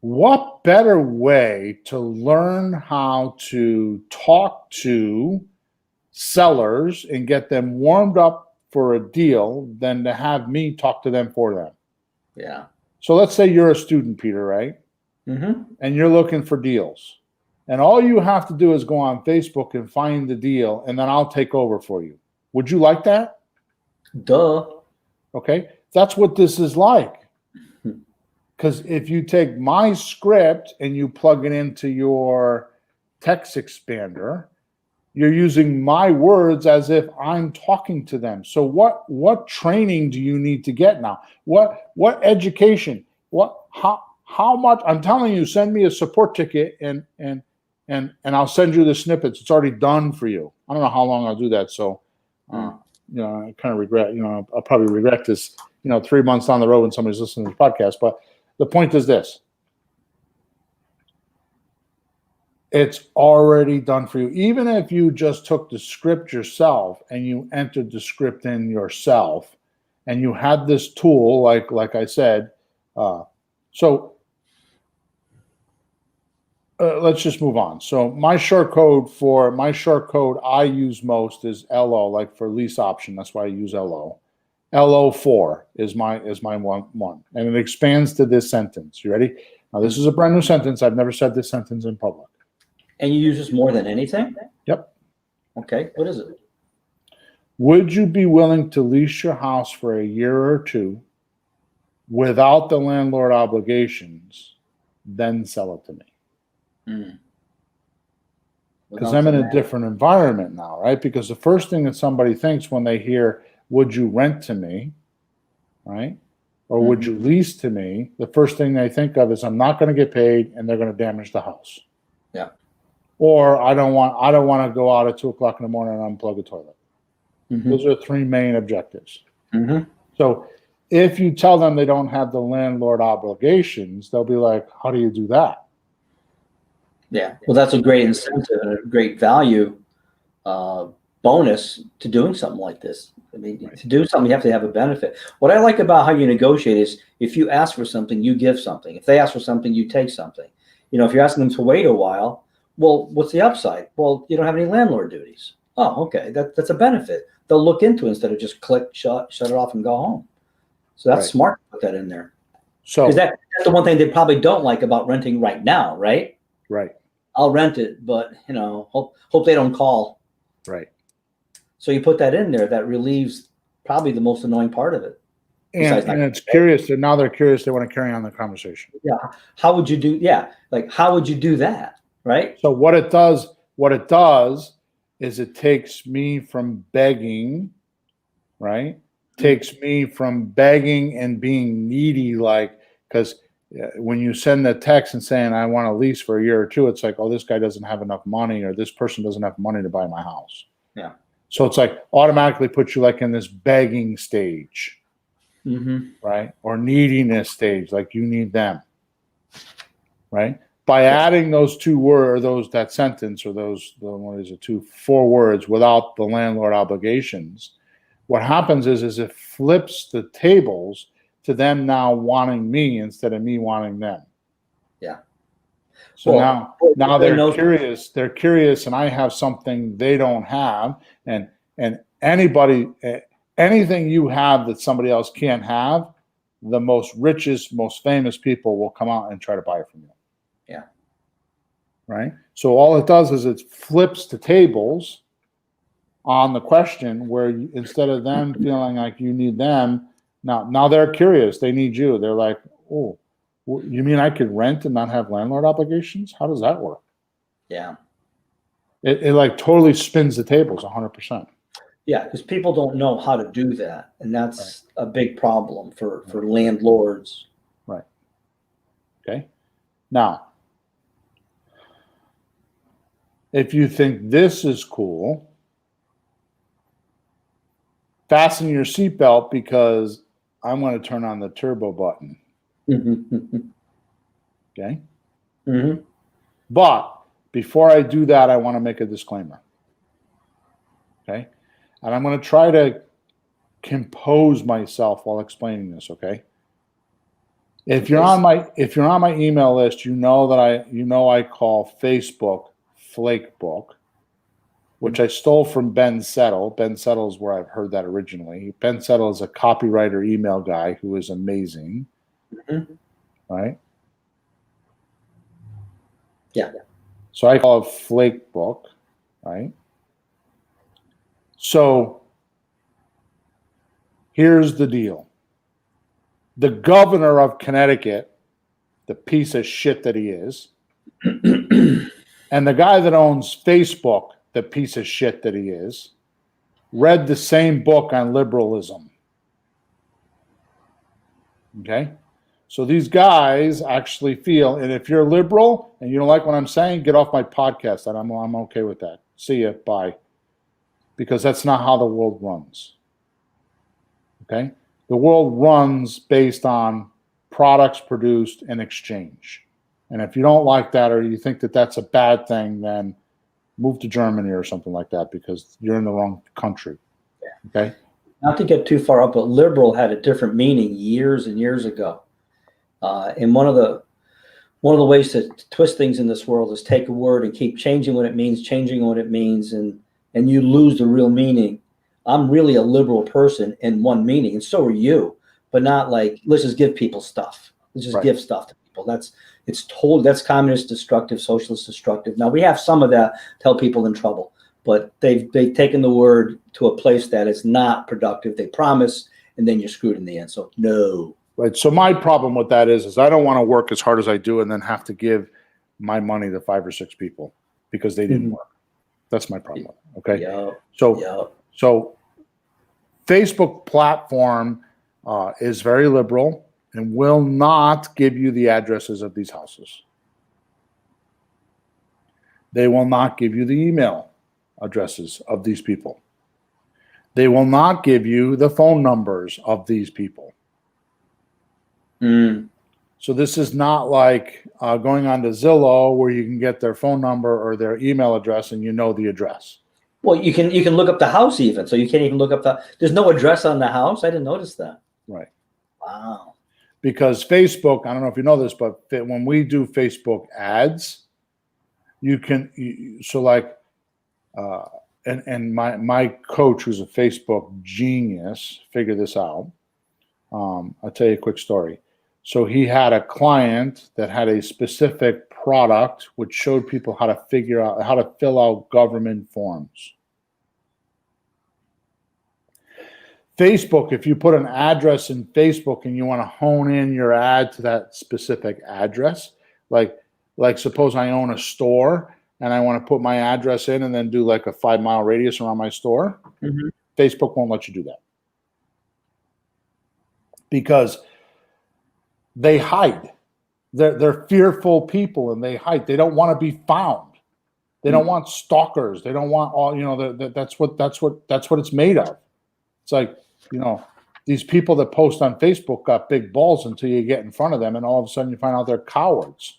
what better way to learn how to talk to sellers and get them warmed up for a deal than to have me talk to them for them? Yeah. So let's say you're a student, Peter, right? Mm-hmm. And you're looking for deals. And all you have to do is go on Facebook and find the deal, and then I'll take over for you. Would you like that? Duh. Okay. That's what this is like. Because if you take my script and you plug it into your TextExpander, you're using my words as if I'm talking to them. So what training do you need to get now? What education? How much? I'm telling you, send me a support ticket and I'll send you the snippets. It's already done for you. I don't know how long I'll do that. So, I kind of regret. I'll probably regret this. 3 months down the road when somebody's listening to the podcast. But the point is this: It's already done for you. Even if you just took the script yourself and you entered the script in yourself, and you had this tool, like I said, let's just move on. So my short code I use most is LO, like for lease option. That's why I use LO. LO4 is my one, and it expands to this sentence. You ready? Now this is a brand new sentence. I've never said this sentence in public. And you use this more than anything? Yep. Okay. What is it? Would you be willing to lease your house for a year or two without the landlord obligations, then sell it to me? Because I'm in a different environment now, right? Because the first thing that somebody thinks when they hear, would you rent to me, right? Or would you lease to me? The first thing they think of is, I'm not going to get paid and they're going to damage the house. Yeah. Or I don't want to go out at 2 o'clock in the morning and unplug a toilet. Those are three main objectives. So if you tell them they don't have the landlord obligations, they'll be like, how do you do that? Yeah. Well, that's a great incentive and a great value bonus to doing something like this. I mean, to do something, you have to have a benefit. What I like about how you negotiate is if you ask for something, you give something. If they ask for something, you take something. You know, if you're asking them to wait a while, well, what's the upside? Well, you don't have any landlord duties. Oh, okay. That's a benefit. They'll look into it instead of just click, shut it off and go home. So that's smart to put that in there. So because that's the one thing they probably don't like about renting right now, right? Right. I'll rent it, but you know, hope they don't call. Right. So you put that in there, that relieves probably the most annoying part of it. And it's curious that now they're curious. They want to carry on the conversation. Yeah. How would you do? Yeah. Like, how would you do that? Right. So what it does is it takes me from begging, right? Takes me from begging and being needy, like, because when you send the text and saying, I want to lease for a year or two, it's like, oh, this guy doesn't have enough money, or this person doesn't have money to buy my house. Yeah. So it's like automatically puts you like in this begging stage, right? Or neediness stage, like you need them, right? By adding those two words, that sentence, or four words without the landlord obligations, what happens is it flips the tables to them now wanting me instead of me wanting them. Yeah. So now they're curious. They're curious, and I have something they don't have, and anything you have that somebody else can't have, the most richest, most famous people will come out and try to buy it from you. Yeah. Right. So all it does is it flips the tables on the question, where instead of them feeling like you need them, now they're curious. They need you. They're like, oh, you mean I could rent and not have landlord obligations? How does that work? Yeah. It like totally spins the tables 100%. Yeah, because people don't know how to do that, and that's a big problem for landlords. Right. Okay. Now, if you think this is cool, fasten your seatbelt, because I'm going to turn on the turbo button. Okay. But before I do that, I want to make a disclaimer. Okay. And I'm going to try to compose myself while explaining this. Okay. If you're on my email list, you know that I call Facebook Flake Book, which I stole from Ben Settle. Ben Settle is where I've heard that originally. Ben Settle is a copywriter email guy who is amazing. Right? Yeah. So I call it Flake Book, right? So here's the deal. The governor of Connecticut, the piece of shit that he is, and the guy that owns Facebook, the piece of shit that he is, read the same book on liberalism. Okay? So these guys actually feel, and if you're liberal and you don't like what I'm saying, get off my podcast. And I'm okay with that. See ya. Bye. Because that's not how the world runs. Okay? The world runs based on products produced and exchange. And if you don't like that, or you think that that's a bad thing, then move to Germany or something like that, because you're in the wrong country. Okay. Not to get too far up, but liberal had a different meaning years and years ago. And one of the ways to twist things in this world is take a word and keep changing what it means, and you lose the real meaning. I'm really a liberal person in one meaning, and so are you, but not like, let's just give people stuff. Let's just give stuff to people. That's communist destructive, socialist destructive. Now we have some of that to help people in trouble, but they've taken the word to a place that is not productive. They promise, and then you're screwed in the end. So no. Right. So my problem with that is I don't want to work as hard as I do and then have to give my money to 5 or 6 people because they didn't work. That's my problem. Okay. So Facebook platform is very liberal and will not give you the addresses of these houses. They will not give you the email addresses of these people. They will not give you the phone numbers of these people. So this is not like going on to Zillow where you can get their phone number or their email address and you know the address. Well, you can look up the house even. So you can't even look up there's no address on the house. I didn't notice that. Right. Wow. Because Facebook, I don't know if you know this, but when we do Facebook ads, and my coach, who's a Facebook genius, figured this out. I'll tell you a quick story. So he had a client that had a specific product which showed people how to fill out government forms. Facebook, if you put an address in Facebook and you want to hone in your ad to that specific address, like suppose I own a store and I want to put my address in and then do like a 5-mile radius around my store, Facebook won't let you do that. Because they hide. They're fearful people and they hide. They don't want to be found. They don't want stalkers. They don't want all, that's what it's made of. It's like, these people that post on Facebook got big balls until you get in front of them and all of a sudden you find out they're cowards.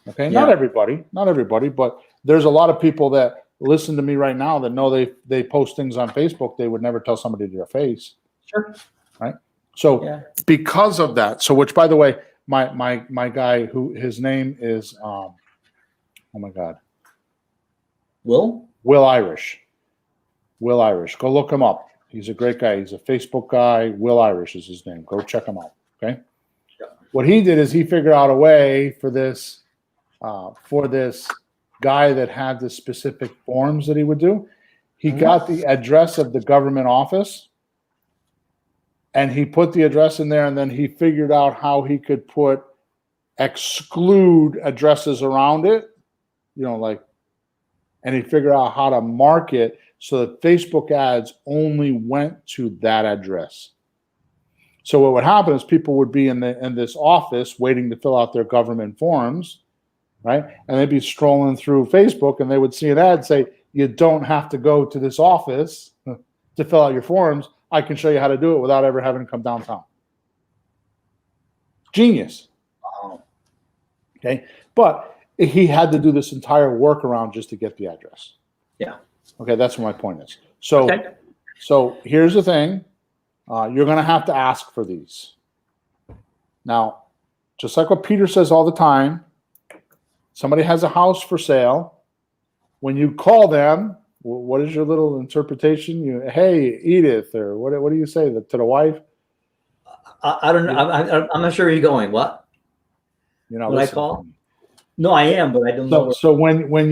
Okay. Yeah. Not everybody, but there's a lot of people that listen to me right now that know they post things on Facebook they would never tell somebody to their face. Sure. Right. So because of that, which by the way, my guy who his name is oh my God. Will Irish. Will Irish. Go look him up. He's a great guy. He's a Facebook guy. Will Irish is his name. Go check him out. Okay. Yeah. What he did is he figured out a way for this guy that had the specific forms that he would do. He got the address of the government office and he put the address in there, and then he figured out how he could exclude addresses around it, and he figured out how to market so that Facebook ads only went to that address. So what would happen is people would be in this office waiting to fill out their government forms, right? And they'd be strolling through Facebook and they would see an ad say, you don't have to go to this office to fill out your forms. I can show you how to do it without ever having to come downtown. Genius. Wow. Okay. But he had to do this entire workaround just to get the address. Yeah. Okay. That's what my point is. So here's the thing. You're going to have to ask for these. Now, just like what Peter says all the time, somebody has a house for sale. When you call them, what is your little interpretation? Hey, Edith, or what do you say to the wife? I don't know. I'm not sure where you're going. What? When I call? No, I am, but I don't know. So when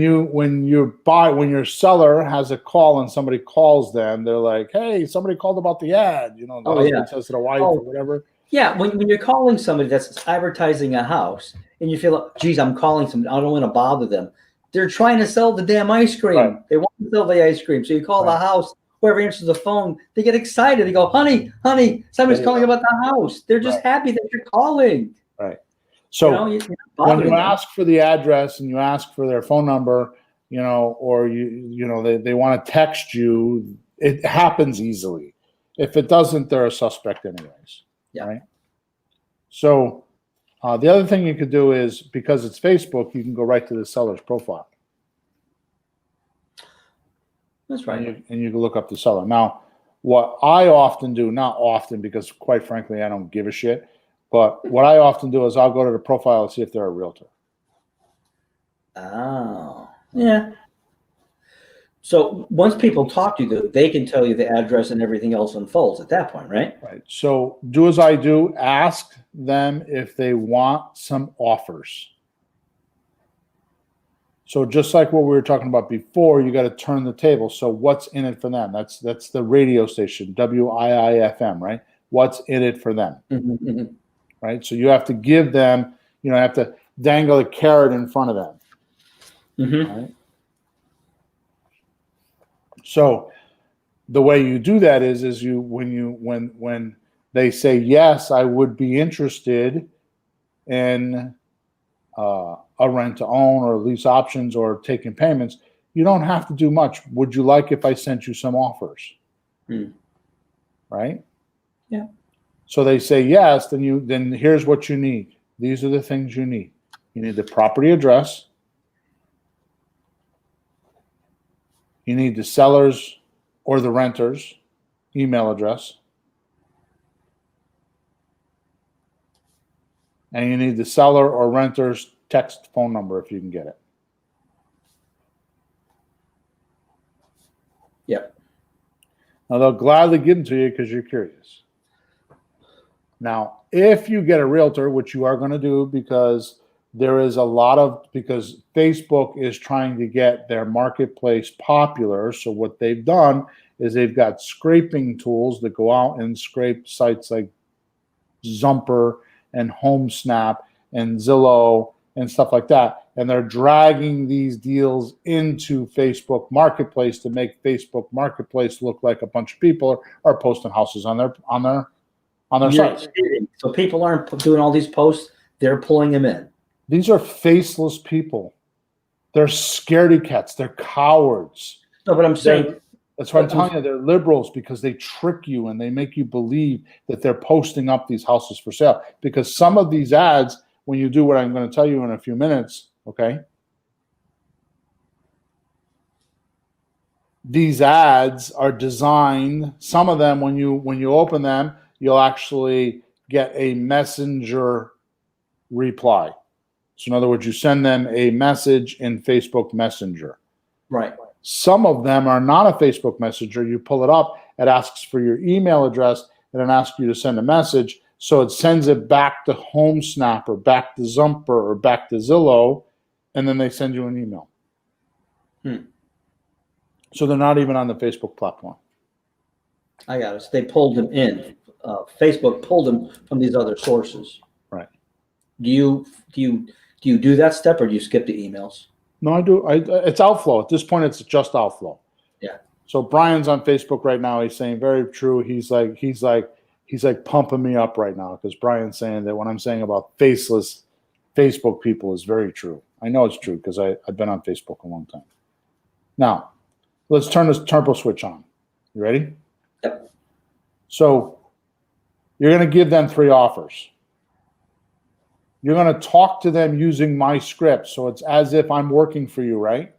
your seller has a call and somebody calls them, they're like, hey, somebody called about the ad. The husband says to the wife or whatever. Yeah, when you're calling somebody that's advertising a house and you feel like, geez, I'm calling somebody, I don't want to bother them. They're trying to sell the damn ice cream. Right. They want to sell the ice cream. So you call the house, whoever answers the phone, they get excited. They go, honey, somebody's calling about the house. They're just happy that you're calling. Right. So when you ask for the address and you ask for their phone number, or they want to text you, it happens easily. If it doesn't, they're a suspect anyways. Yeah. Right. So The other thing you could do is, because it's Facebook, you can go right to the seller's profile. That's right. And you can look up the seller. Now, what I often do, not often because quite frankly, I don't give a shit, but what I often do is I'll go to the profile and see if they're a realtor. Oh, yeah. So once people talk to you, they can tell you the address and everything else unfolds at that point, right? Right. So do as I do, ask them if they want some offers. So just like what we were talking about before, you got to turn the table. So what's in it for them? That's the radio station, WIIFM, right? What's in it for them, right? So you have to give them, have to dangle a carrot in front of them, right? So the way you do that is when they say yes, I would be interested in a rent to own or lease options or taking payments, you don't have to do much. Would you like if I sent you some offers? Right? Yeah. So they say yes, then here's what you need. These are the things you need. You need the property address. You need the seller's or the renter's email address. And you need the seller or renter's text phone number if you can get it. Yep. Now, they'll gladly give them to you because you're curious. Now, if you get a realtor, which you are going to do because because Facebook is trying to get their marketplace popular. So what they've done is they've got scraping tools that go out and scrape sites like Zumper and HomeSnap and Zillow and stuff like that. And they're dragging these deals into Facebook Marketplace to make Facebook Marketplace look like a bunch of people are posting houses on their sites. So people aren't doing all these posts, they're pulling them in. These are faceless people. They're scaredy cats. They're cowards. No, but I'm saying that's why I'm telling you they're liberals, because they trick you and they make you believe that they're posting up these houses for sale. Because some of these ads, when you do what I'm going to tell you in a few minutes, okay? These ads are designed, some of them, when you open them, you'll actually get a messenger reply. So in other words, you send them a message in Facebook Messenger. Right. Some of them are not a Facebook Messenger. You pull it up, it asks for your email address, and it asks you to send a message. So it sends it back to HomeSnap or back to Zumper or back to Zillow, and then they send you an email. So they're not even on the Facebook platform. I got it. So they pulled them in. Facebook pulled them from these other sources. Right. Do you do that step, or do you skip the emails? No, I do. It's outflow. At this point, it's just outflow. Yeah. So Brian's on Facebook right now. He's saying very true. He's like pumping me up right now because Brian's saying that what I'm saying about faceless Facebook people is very true. I know it's true because I've been on Facebook a long time. Now, let's turn this turbo switch on. You ready? Yep. So you're going to give them 3 offers. You're going to talk to them using my script. So it's as if I'm working for you, right?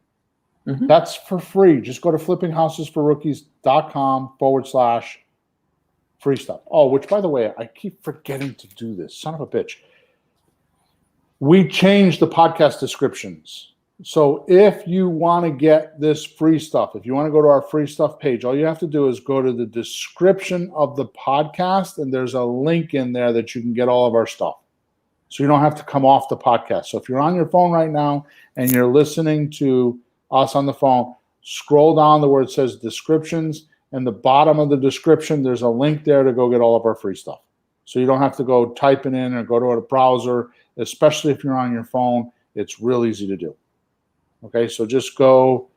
That's for free. Just go to flippinghousesforrookies.com/free stuff. Oh, which, by the way, I keep forgetting to do this. Son of a bitch. We changed the podcast descriptions. So if you want to get this free stuff, if you want to go to our free stuff page, all you have to do is go to the description of the podcast, and there's a link in there that you can get all of our stuff. So you don't have to come off the podcast. So if you're on your phone right now and you're listening to us on the phone, scroll down to where it says descriptions, and the bottom of the description, there's a link there to go get all of our free stuff. So you don't have to go type it in or go to a browser, especially if you're on your phone. It's real easy to do. Okay, so just scroll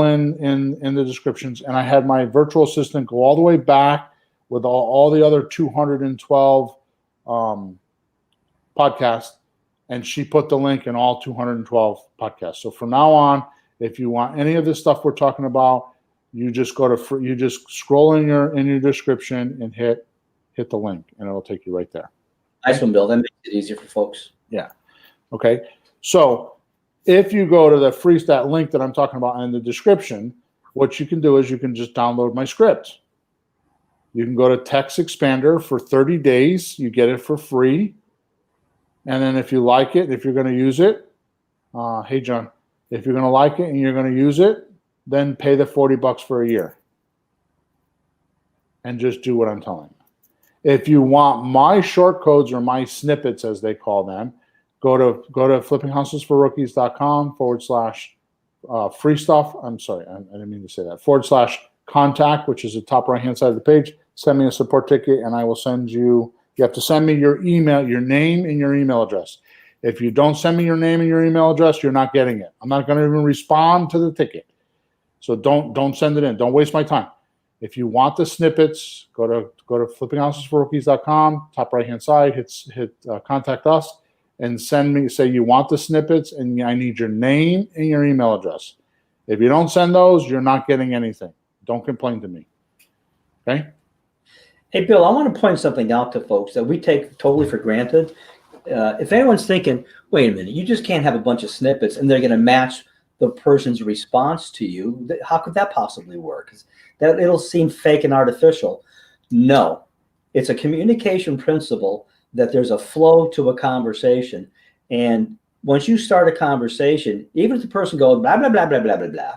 in the descriptions. And I had my virtual assistant go all the way back with all the other 212 podcasts, and she put the link in all 212 podcasts. So from now on, if you want any of this stuff we're talking about, you just you just scroll in your description and hit the link, and it'll take you right there. Nice one, Bill. That makes it easier for folks. Okay. So if you go to the free stat link that I'm talking about in the description, what you can do is you can just download my script. You can go to TextExpander for 30 days. You get it for free. And then if you like it, if you're going to use it, hey, John, if you're going to like it and you're going to use it, then pay the $40 for a year. And just do what I'm telling you. If you want my short codes or my snippets, as they call them, go to flippinghousesforrookies.com/free stuff. I'm sorry, I didn't mean to say that. /contact, which is the top right-hand side of the page. Send me a support ticket, and I will send you. You have to send me your email, your name, and your email address. If you don't send me your name and your email address, you're not getting it. I'm not going to even respond to the ticket. So don't send it in. Don't waste my time. If you want the snippets, go to flippinghousesforrookies.com, top right-hand side, hit contact us, and send me, say you want the snippets, and I need your name and your email address. If you don't send those, you're not getting anything. Don't complain to me. Okay? Hey, Bill, I want to point something out to folks that we take totally for granted. If anyone's thinking, wait a minute, you just can't have a bunch of snippets and they're going to match the person's response to you, how could that possibly work? That it'll seem fake and artificial. No, it's a communication principle that there's a flow to a conversation. And once you start a conversation, even if the person goes blah, blah, blah, blah, blah, blah, blah,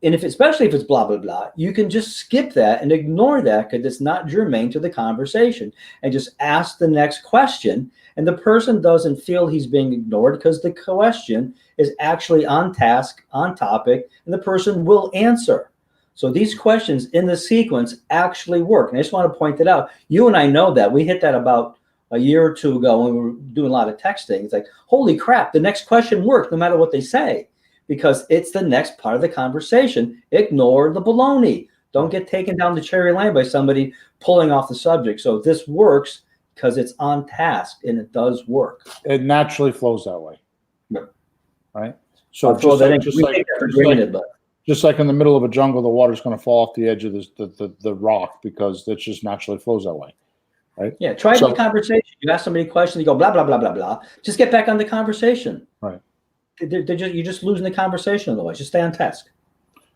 and especially if it's blah, blah, blah, you can just skip that and ignore that because it's not germane to the conversation and just ask the next question. And the person doesn't feel he's being ignored because the question is actually on task, on topic, and the person will answer. So these questions in the sequence actually work. And I just want to point that out. You and I know that. We hit that about a year or two ago when we were doing a lot of texting. It's like, holy crap, the next question works no matter what they say, because it's the next part of the conversation. Ignore the baloney. Don't get taken down the cherry lane by somebody pulling off the subject. So this works because it's on task and it does work. It naturally flows that way. Yep. Right? So just like in the middle of a jungle, the water's going to fall off the edge of the rock because it just naturally flows that way. Right? Yeah, try the conversation. You ask somebody a question, you go blah, blah, blah, blah, blah. Just get back on the conversation. Right. You're just losing the conversation otherwise. Just stay on task.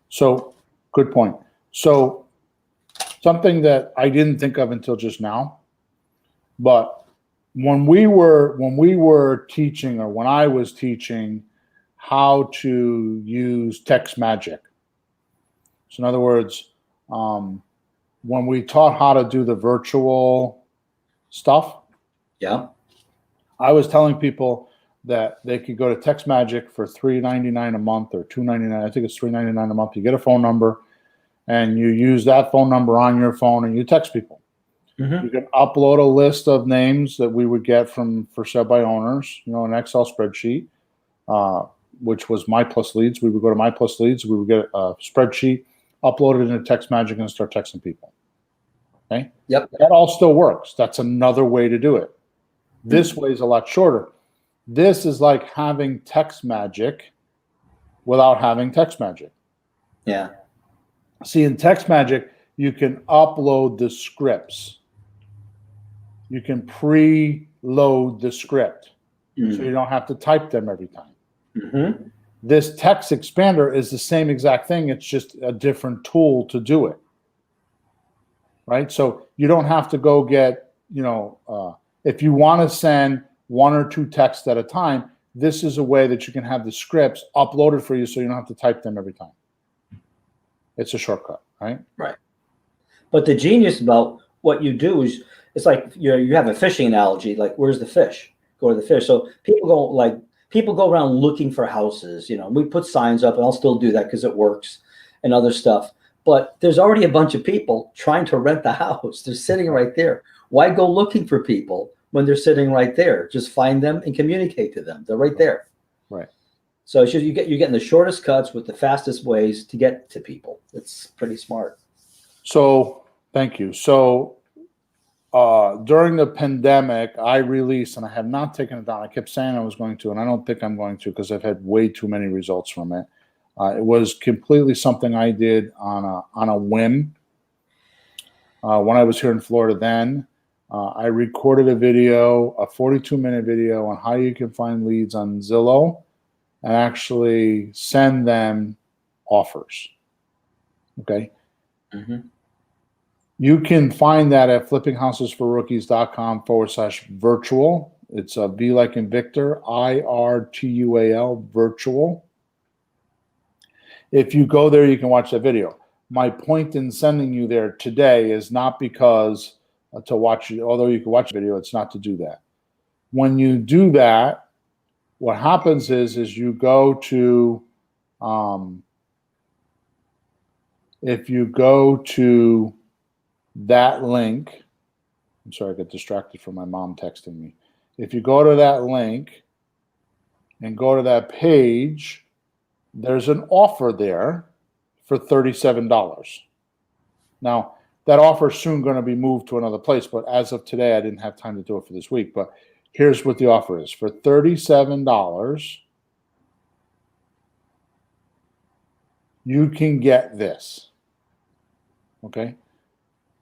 So, good point. So, something that I didn't think of until just now, but when we were teaching, or when I was teaching how to use text magic. So in other words, when we taught how to do the virtual stuff, yeah, I was telling people that they could go to Text Magic for $3.99 a month or $2.99. I think it's $3.99 a month. You get a phone number, and you use that phone number on your phone, and you text people. Mm-hmm. You can upload a list of names that we would get from for sale by owners, an Excel spreadsheet, which was My Plus Leads. We would go to My Plus Leads. We would get a spreadsheet, upload it into Text Magic, and start texting people. Okay. Yep. That all still works. That's another way to do it. This way is a lot shorter. This is like having Text Magic without having Text Magic. Yeah. See, in Text Magic, you can upload the scripts. You can preload the script, so you don't have to type them every time. Mm-hmm. This TextExpander is the same exact thing. It's just a different tool to do it. Right? So you don't have to go get, if you want to send one or two texts at a time, this is a way that you can have the scripts uploaded for you so you don't have to type them every time. It's a shortcut, right? Right. But the genius about what you do is, it's like you have a fishing analogy, like where's the fish? Go to the fish. So people go around looking for houses. We put signs up, and I'll still do that because it works, and other stuff. But there's already a bunch of people trying to rent the house. They're sitting right there. Why go looking for people when they're sitting right there? Just find them and communicate to them. They're right there. Right. So it's just, you're getting the shortest cuts with the fastest ways to get to people. It's pretty smart. So thank you. So during the pandemic, I released, and I have not taken it down. I kept saying I was going to, and I don't think I'm going to because I've had way too many results from it. It was completely something I did on a whim. When I was here in Florida then, I recorded a video, a 42-minute video on how you can find leads on Zillow and actually send them offers. Okay. Mm-hmm. You can find that at flippinghousesforrookies.com/virtual. It's a V like in Victor, IRTUAL, virtual. If you go there, you can watch that video. My point in sending you there today is not because to watch it, although you can watch the video, it's not to do that. When you do that, what happens is you go to, if you go to that link, I'm sorry, I got distracted from my mom texting me. If you go to that link and go to that page, there's an offer there for $37. Now, that offer is soon going to be moved to another place, but as of today, I didn't have time to do it for this week. But here's what the offer is. For $37, you can get this. Okay?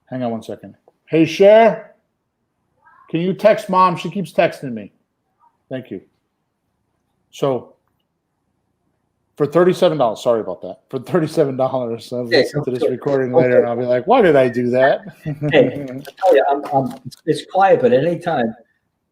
Hang on one second. Hey, Cher, can you text Mom? She keeps texting me. Thank you. So, for $37, sorry about that. For $37, I'll listen to this recording later, and I'll be like, why did I do that? Hey, I tell you, it's quiet, but at any time,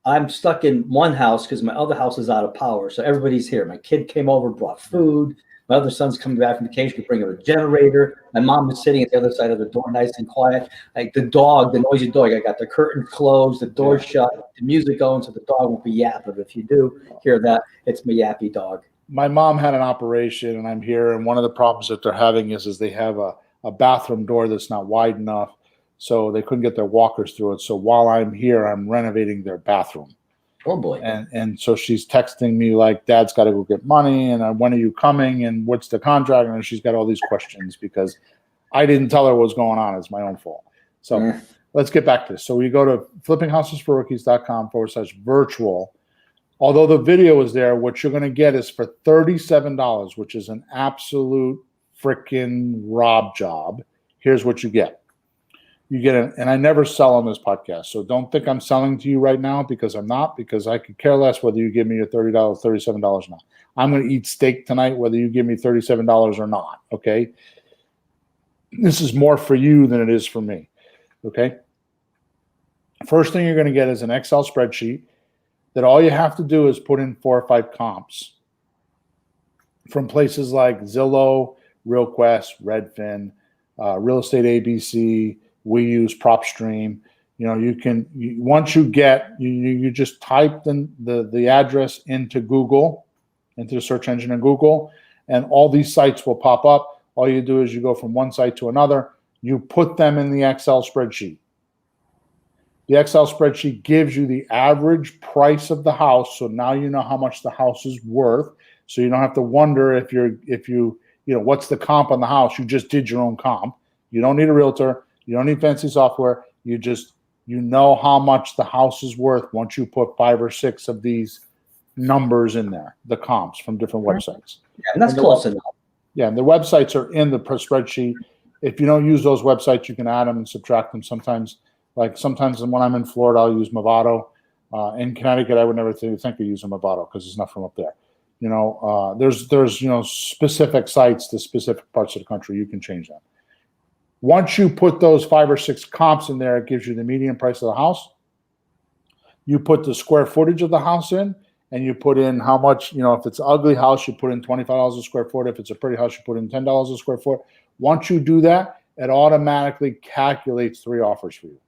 I'm stuck in one house because my other house is out of power. So everybody's here. My kid came over, brought food. My other son's coming back from vacation to bring him a generator. My mom is sitting at the other side of the door, nice and quiet. Like the dog, the noisy dog, I got the curtain closed, the door shut, the music going, so the dog won't be yapping. If you do hear that, it's my yappy dog. My mom had an operation, and I'm here, and one of the problems that they're having is they have a bathroom door that's not wide enough, so they couldn't get their walkers through it. So while I'm here, I'm renovating their bathroom. Oh, boy. And so she's texting me like, Dad's got to go get money, and when are you coming, and what's the contract? And she's got all these questions because I didn't tell her what's going on. It's my own fault. So let's get back to this. So we go to flippinghousesforrookies.com/virtual. Although the video is there, what you're going to get is for $37, which is an absolute freaking rob job. Here's what you get. You get and I never sell on this podcast, so don't think I'm selling to you right now, because I'm not, because I could care less whether you give me your $30, $37 or not. I'm going to eat steak tonight, whether you give me $37 or not, okay? This is more for you than it is for me, okay? First thing you're going to get is an Excel spreadsheet that all you have to do is put in 4 or 5 comps from places like Zillow, RealQuest, Redfin, Real Estate ABC. We use PropStream. You know, you can once you get you just type the address into Google, into the search engine in Google, and all these sites will pop up. All you do is you go from one site to another. You put them in the Excel spreadsheet. The Excel spreadsheet gives you the average price of the house, so now you know how much the house is worth. So you don't have to wonder if you what's the comp on the house. You just did your own comp. You don't need a realtor. You don't need fancy software. You know how much the house is worth once you put 5 or 6 of these numbers in there, the comps from different websites. Yeah, and that's close enough. Yeah, and the websites are in the spreadsheet. If you don't use those websites, you can add them and subtract them sometimes. Like sometimes when I'm in Florida, I'll use Movado. In Connecticut, I would never think of using Movado because it's not from up there. You know, there's specific sites to specific parts of the country. You can change that. Once you put those 5 or 6 comps in there, it gives you the median price of the house. You put the square footage of the house in, and you put in how much, if it's an ugly house, you put in $25 a square foot. If it's a pretty house, you put in $10 a square foot. Once you do that, it automatically calculates 3 offers for you.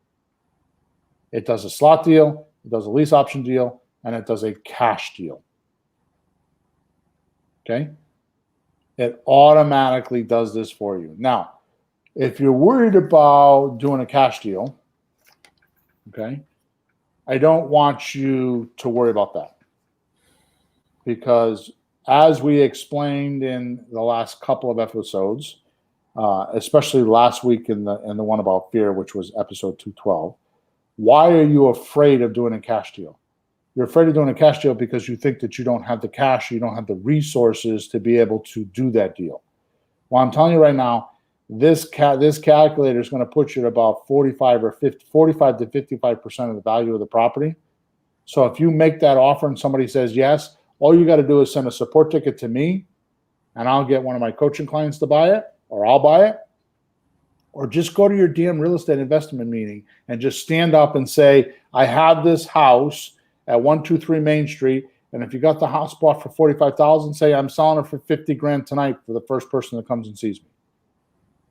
It does a slot deal, it does a lease option deal, and it does a cash deal. Okay? It automatically does this for you. Now, if you're worried about doing a cash deal, okay, I don't want you to worry about that. Because as we explained in the last couple of episodes, especially last week in the one about fear, which was episode 212, why are you afraid of doing a cash deal? You're afraid of doing a cash deal because you think that you don't have the cash, you don't have the resources to be able to do that deal. Well, I'm telling you right now, this calculator is going to put you at about 45 to 55% of the value of the property. So if you make that offer and somebody says yes, all you got to do is send a support ticket to me, and I'll get one of my coaching clients to buy it, or I'll buy it. Or just go to your DM real estate investment meeting and just stand up and say, I have this house at 123 Main Street, and if you got the house bought for $45,000, say I'm selling it for 50 grand tonight for the first person that comes and sees me.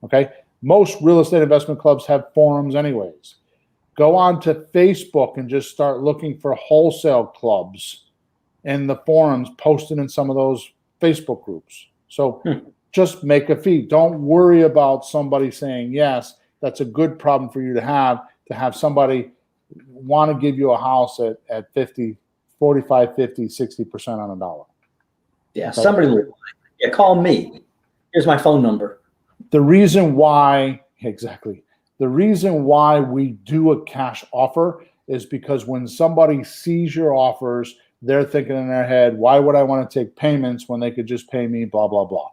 Okay? Most real estate investment clubs have forums anyways. Go on to Facebook and just start looking for wholesale clubs in the forums posted in some of those Facebook groups. So just make a fee. Don't worry about somebody saying yes. That's a good problem for you to have somebody want to give you a house at 50, 45, 50, 60% on a dollar. Yeah, okay. Somebody will. Yeah, call me. Here's my phone number. The reason why we do a cash offer is because when somebody sees your offers, they're thinking in their head, why would I want to take payments when they could just pay me blah, blah, blah.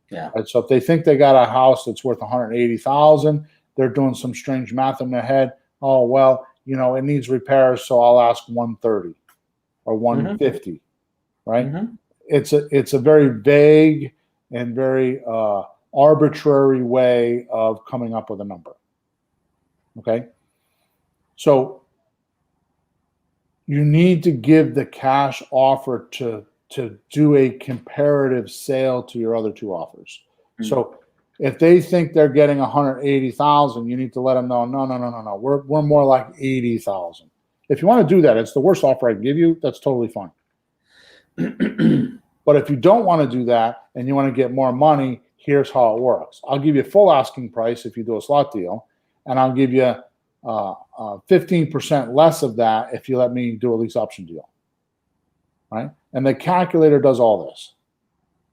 Yeah. Right? So if they think they got a house that's worth $180,000, they're doing some strange math in their head. Oh, well, it needs repairs, so I'll ask 130 or 150, right? It's a very vague and very arbitrary way of coming up with a number. Okay? So you need to give the cash offer to do a comparative sale to your other two offers. So if they think they're getting 180,000, you need to let them know, no. We're more like 80,000. If you want to do that, it's the worst offer I can give you. That's totally fine. But if you don't want to do that and you want to get more money, here's how it works. I'll give you a full asking price if you do a slot deal, and I'll give you 15% less of that if you let me do a lease option deal. Right? And the calculator does all this.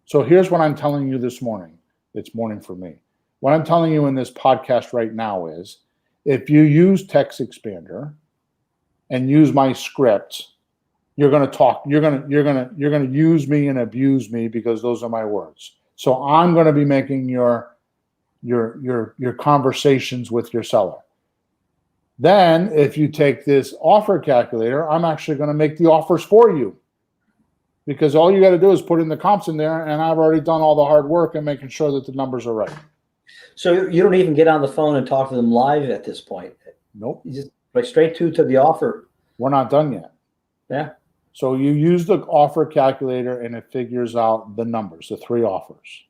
So here's what I'm telling you this morning. It's morning for me. What I'm telling you in this podcast right now is, if you use TextExpander and use my script, you're going to talk. You're going to use me and abuse me because those are my words. So I'm going to be making your conversations with your seller. Then, if you take this offer calculator, I'm actually going to make the offers for you. Because all you got to do is put in the comps in there, and I've already done all the hard work and making sure that the numbers are right. So you don't even get on the phone and talk to them live at this point? Nope. You just right straight to the offer. We're not done yet. Yeah. So you use the offer calculator, and it figures out the numbers, the three offers.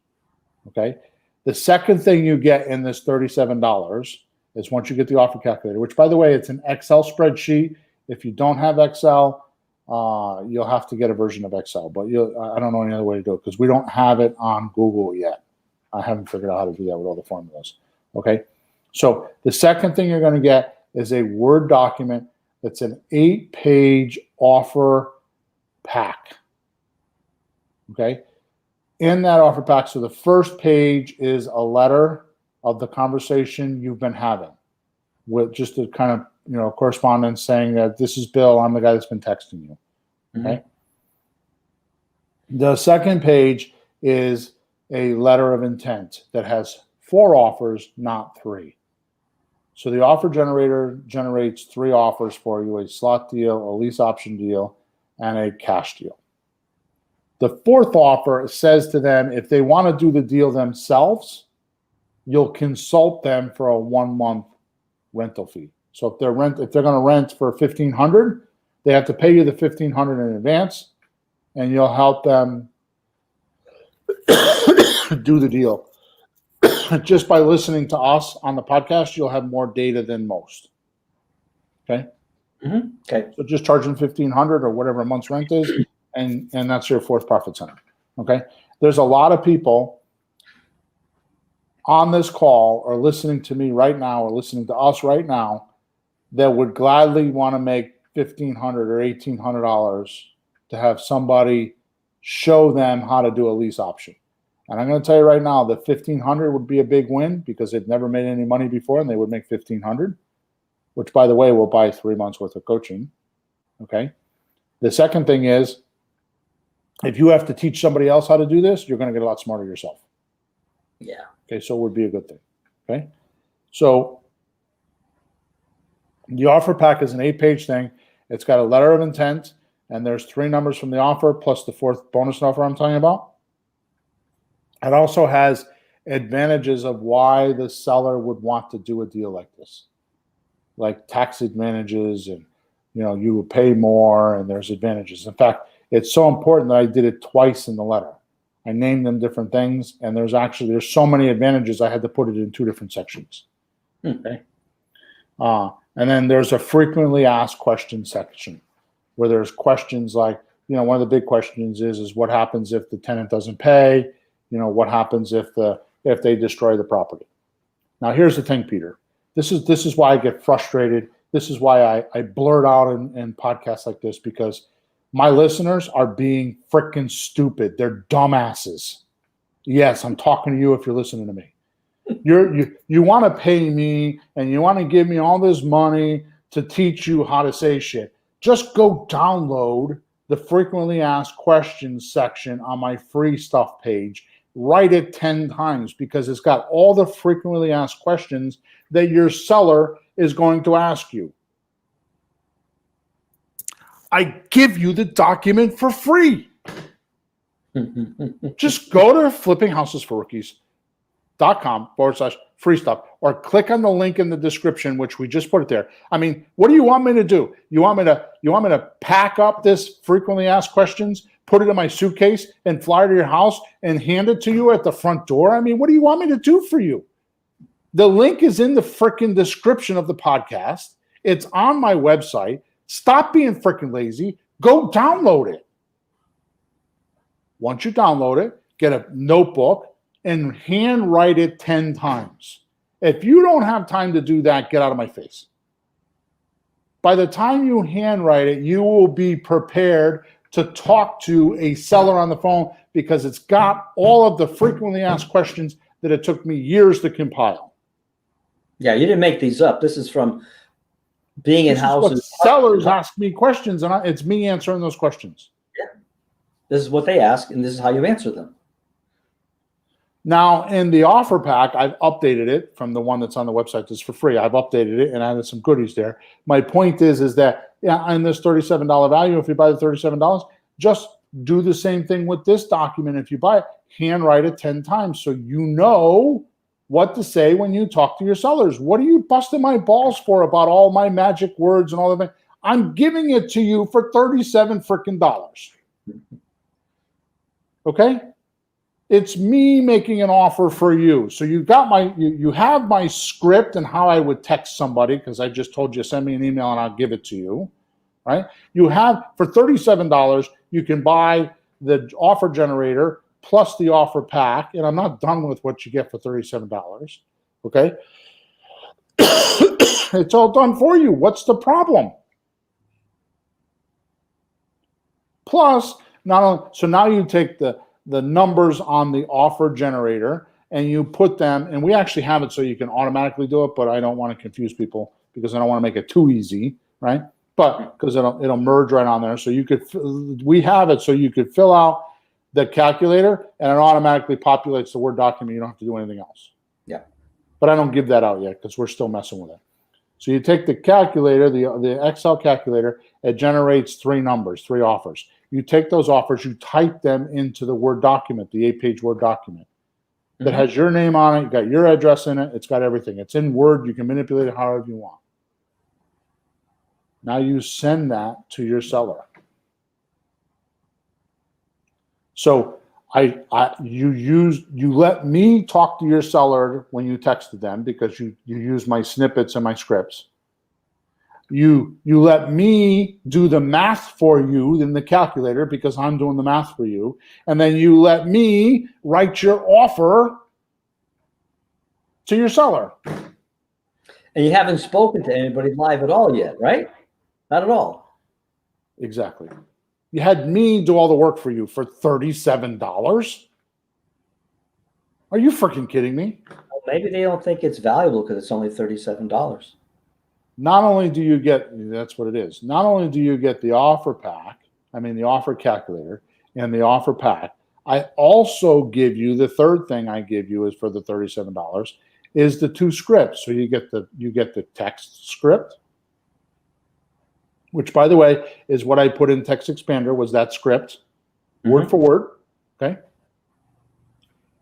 Okay? The second thing you get in this $37 is once you get the offer calculator, which, by the way, it's an Excel spreadsheet. If you don't have Excel, you'll have to get a version of Excel, but I don't know any other way to do it because we don't have it on Google yet. I haven't figured out how to do that with all the formulas. Okay. So the second thing you're going to get is a Word document that's an 8-page offer pack. Okay. In that offer pack, so the first page is a letter of the conversation you've been having with just a kind of correspondence saying that this is Bill, I'm the guy that's been texting you. Okay. The second page is a letter of intent that has 4 offers, not 3. So the offer generator generates 3 offers for you: a slot deal, a lease option deal, and a cash deal. The fourth offer says to them, if they want to do the deal themselves, you'll consult them for a 1-month rental fee. So if they're going to rent for $1,500, they have to pay you the $1,500 in advance, and you'll help them do the deal. Just by listening to us on the podcast, you'll have more data than most. Okay. Okay. So just charge them $1,500 or whatever a month's rent is, and that's your fourth profit center. Okay. There's a lot of people on this call or listening to me right now or listening to us right now that would gladly want to make $1,500 or $1,800 to have somebody show them how to do a lease option. And I'm going to tell you right now that $1,500 would be a big win because they've never made any money before, and they would make $1,500, which, by the way, will buy 3 months worth of coaching. Okay. The second thing is, if you have to teach somebody else how to do this, you're going to get a lot smarter yourself. Yeah. Okay, so it would be a good thing. Okay, so the offer pack is an 8-page thing. It's got a letter of intent, and there's 3 numbers from the offer plus the 4th bonus offer I'm talking about. It also has advantages of why the seller would want to do a deal like this, like tax advantages, and you will pay more, and there's advantages. In fact, it's so important that I did it twice in the letter. I named them different things, and there's so many advantages I had to put it in 2 different sections. Okay. And then there's a frequently asked questions section where there's questions like, one of the big questions is what happens if the tenant doesn't pay? What happens if they destroy the property? Now, here's the thing, Peter. This is why I get frustrated. This is why I blurt out in podcasts like this, because my listeners are being freaking stupid. They're dumbasses. Yes, I'm talking to you if you're listening to me. You want to pay me and you want to give me all this money to teach you how to say shit. Just go download the frequently asked questions section on my free stuff page. Write it 10 times because it's got all the frequently asked questions that your seller is going to ask you. I give you the document for free. Just go to flippinghousesforrookies.com/free stuff or click on the link in the description, which we just put it there. I mean, what do you want me to do? You want me to pack up this frequently asked questions, put it in my suitcase and fly to your house and hand it to you at the front door? I mean, what do you want me to do for you? The link is in the freaking description of the podcast. It's on my website. Stop being freaking lazy. Go download it. Once you download it, get a notebook and handwrite it 10 times. If you don't have time to do that, get out of my face. By the time you handwrite it, you will be prepared to talk to a seller on the phone because it's got all of the frequently asked questions that it took me years to compile. Yeah, you didn't make these up. This is from being in houses. Sellers ask me questions, and it's me answering those questions. Yeah. This is what they ask, and this is how you answer them. Now, in the offer pack, I've updated it from the one that's on the website that's for free. I've updated it and added some goodies there. My point is that, in this $37 value, if you buy the $37, just do the same thing with this document. If you buy it, handwrite it 10 times so you know what to say when you talk to your sellers. What are you busting my balls for about all my magic words and all of that? I'm giving it to you for $37 freaking dollars. Okay? It's me making an offer for you. So you got you have my script and how I would text somebody, because I just told you, send me an email and I'll give it to you, right? You have, for $37, you can buy the offer generator plus the offer pack, and I'm not done with what you get for $37, okay? It's all done for you. What's the problem? Plus, so now you take the numbers on the offer generator and you put them, and we actually have it so you can automatically do it, but I don't want to confuse people because I don't want to make it too easy, right? But because it'll merge right on there. So we have it so you could fill out the calculator and it automatically populates the Word document. You don't have to do anything else. Yeah. But I don't give that out yet because we're still messing with it. So you take the calculator, the Excel calculator, it generates 3 numbers, 3 offers. You take those offers, you type them into the Word document, the 8-page Word document that has your name on it, you got your address in it, it's got everything. It's in Word, you can manipulate it however you want. Now you send that to your seller. So you let me talk to your seller when you texted them because you use my snippets and my scripts. You let me do the math for you in the calculator because I'm doing the math for you. And then you let me write your offer to your seller. And you haven't spoken to anybody live at all yet, right? Not at all. Exactly. You had me do all the work for you for $37? Are you freaking kidding me? Well, maybe they don't think it's valuable because it's only $37. Not only do you get, that's what it is. Not only do you get the offer pack, the offer calculator and the offer pack, I also give you the third thing I give you is for the $37 is the 2 scripts. So you get the text script, which by the way is what I put in TextExpander was that script, word for word. Okay.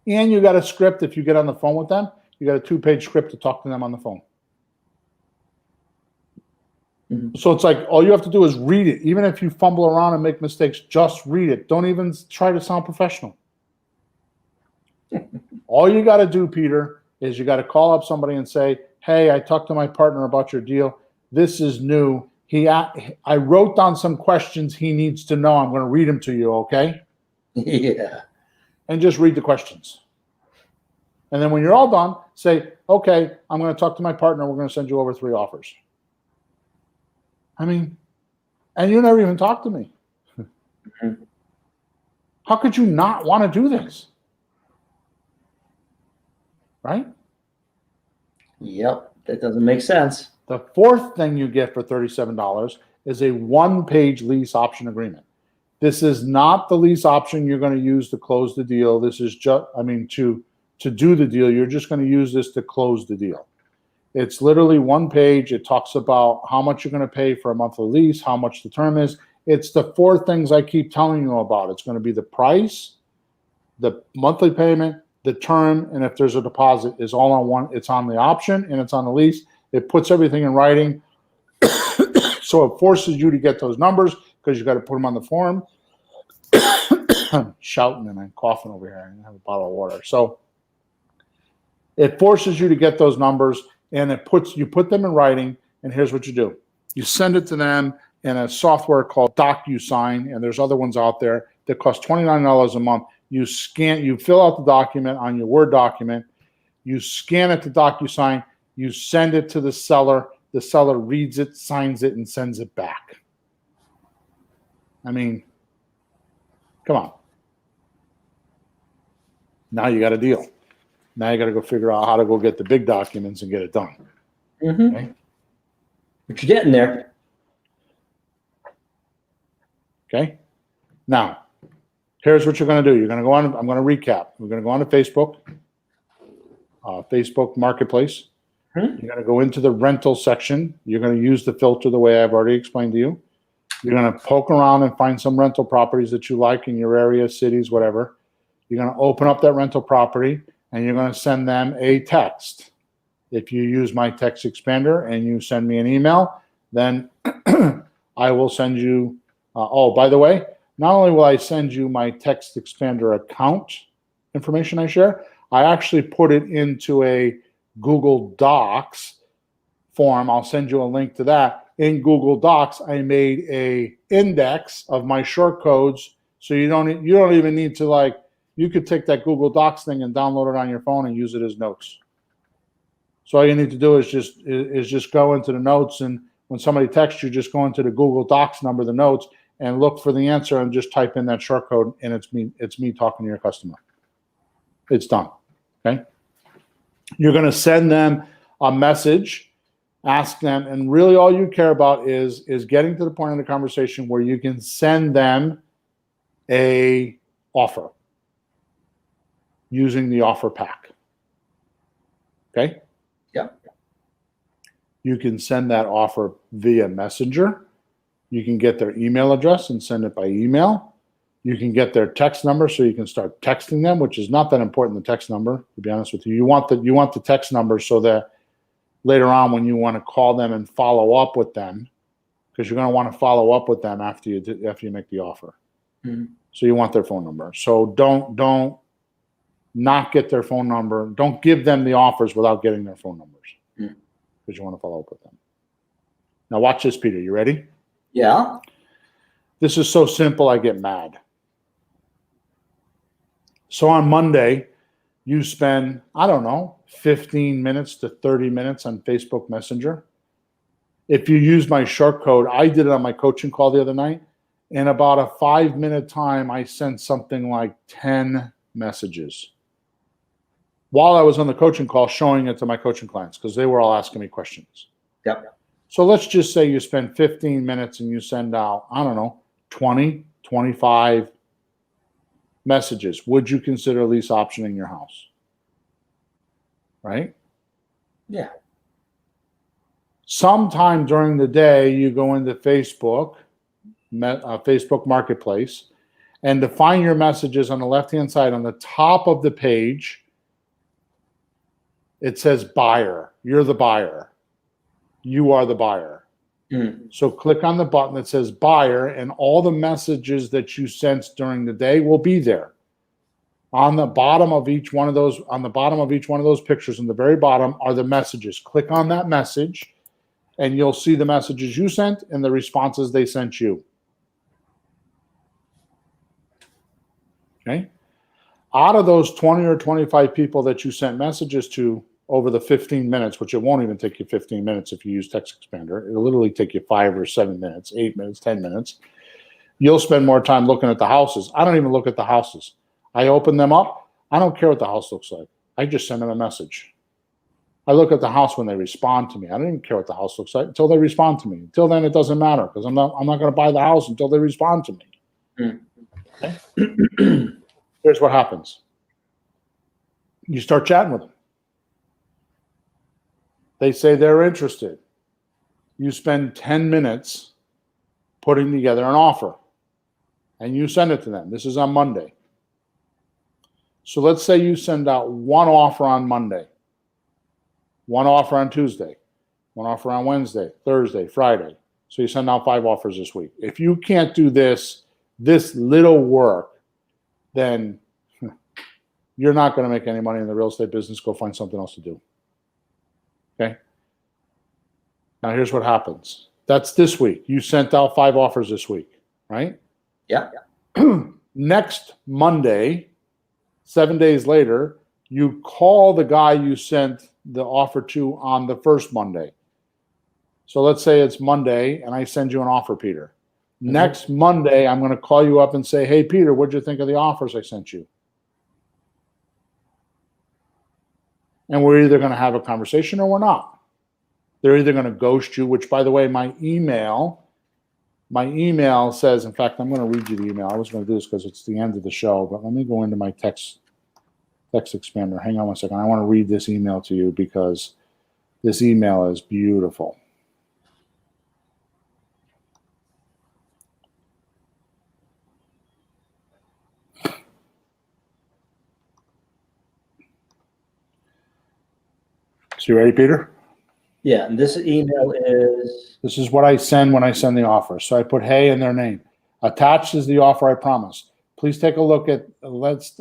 And you got a script if you get on the phone with them, you got a 2-page script to talk to them on the phone. So it's like all you have to do is read it. Even if you fumble around and make mistakes, just read it. Don't even try to sound professional. All you got to do, Peter, is you got to call up somebody and say, hey, I talked to my partner about your deal. This is new. I wrote down some questions he needs to know. I'm going to read them to you, okay? Yeah. And just read the questions. And then when you're all done, say, okay, I'm going to talk to my partner. We're going to send you over 3 offers. I mean, and you never even talked to me. How could you not want to do this? Right? Yep. That doesn't make sense. The fourth thing you get for $37 is a 1-page lease option agreement. This is not the lease option you're going to use to close the deal. This is just, to do the deal, you're just going to use this to close the deal. It's literally 1 page. It talks about how much you're going to pay for a monthly lease, how much the term is. It's the 4 things I keep telling you about. It's going to be the price, the monthly payment, the term, and if there's a deposit is all on one. It's on the option and it's on the lease. It puts everything in writing. So it forces you to get those numbers because you got to put them on the form. I'm shouting and I'm coughing over here. I have a bottle of water. So it forces you to get those numbers. And you put them in writing, and here's what you do. You send it to them in a software called DocuSign, and there's other ones out there that cost $29 a month. You fill out the document on your Word document, you scan it to DocuSign, you send it to the seller reads it, signs it, and sends it back. I mean, come on. Now you got a deal. Now you got to go figure out how to go get the big documents and get it done. Okay? But you're getting there. Okay. Now, here's what you're going to do. You're going to go on. I'm going to recap. We're going to go on to Facebook, Facebook Marketplace. You're going to go into the rental section. You're going to use the filter the way I've already explained to you. You're going to poke around and find some rental properties that you like in your area, cities, whatever. You're going to open up that rental property. And you're going to send them a text. If you use my TextExpander and you send me an email, then I will send you. Oh, by the way, not only will I send you my TextExpander account information I share, I actually put it into a Google Docs form. I'll send you a link to that. In Google Docs, I made a index of my short codes, so you don't even need to you could take that Google Docs thing and download it on your phone and use it as notes. So all you need to do is just go into the notes, and when somebody texts you, just go into the Google Docs number, the notes, and look for the answer and just type in that short code, and it's me talking to your customer. It's done. Okay. You're going to send them a message, ask them, and really all you care about is getting to the point in the conversation where you can send them a offer using the offer pack. Okay? Yep. You can send that offer via Messenger. You can get their email address and send it by email. You can get their text number so you can start texting them, which is not that important, the text number, to be honest with you. You want the text number so that later on when you want to call them and follow up with them, because you're going to want to follow up with them after you make the offer. So you want their phone number. So don't not get their phone number. Don't give them the offers without getting their phone numbers, because you want to follow up with them. Now watch this, Peter. You ready? Yeah. This is so simple, I get mad. So on Monday, you spend, 15 minutes to 30 minutes on Facebook Messenger. If you use my short code, I did it on my coaching call the other night. In about a 5-minute time, I sent something like 10 messages while I was on the coaching call, showing it to my coaching clients because they were all asking me questions. Yep. So let's just say you spend 15 minutes and you send out, 20, 25 messages. Would you consider lease optioning your house? Right? Yeah. Sometime during the day, you go into Facebook, Facebook Marketplace, and to find your messages on the left-hand side, on the top of the page, it says buyer. You're the buyer. You are the buyer. So click on the button that says buyer, and all the messages that you sent during the day will be there. On the bottom of each one of those, pictures, in the very bottom are the messages. Click on that message, and you'll see the messages you sent and the responses they sent you. Okay? Out of those 20 or 25 people that you sent messages to over the 15 minutes, which it won't even take you 15 minutes if you use TextExpander. It'll literally take you 5 or 7 minutes, 8 minutes, 10 minutes. You'll spend more time looking at the houses. I don't even look at the houses. I open them up. I don't care what the house looks like. I just send them a message. I look at the house when they respond to me. I don't even care what the house looks like until they respond to me. Until then, it doesn't matter, because I'm not going to buy the house until they respond to me. Okay? Here's what happens. You start chatting with them. They say they're interested. You spend 10 minutes putting together an offer, and you send it to them. This is on Monday. So let's say you send out one offer on Monday, one offer on Tuesday, one offer on Wednesday, Thursday, Friday. So you send out 5 offers this week. If you can't do this little work, then you're not going to make any money in the real estate business. Go find something else to do. Okay. Now here's what happens. That's this week. You sent out 5 offers this week, right? Yeah. Next Monday, 7 days later, you call the guy you sent the offer to on the first Monday. So let's say it's Monday and I send you an offer, Peter. Next Monday, I'm going to call you up and say, hey, Peter, what'd you think of the offers I sent you? And we're either going to have a conversation or we're not. They're either going to ghost you, which, by the way, my email says, in fact, I'm going to read you the email. I was going to do this because it's the end of the show, but let me go into my TextExpander. Hang on one second. I want to read this email to you because this email is beautiful. So you ready, Peter? Yeah, and this email is... This is what I send when I send the offer. So I put hey in their name. Attached is the offer I promised. Please take a look and let's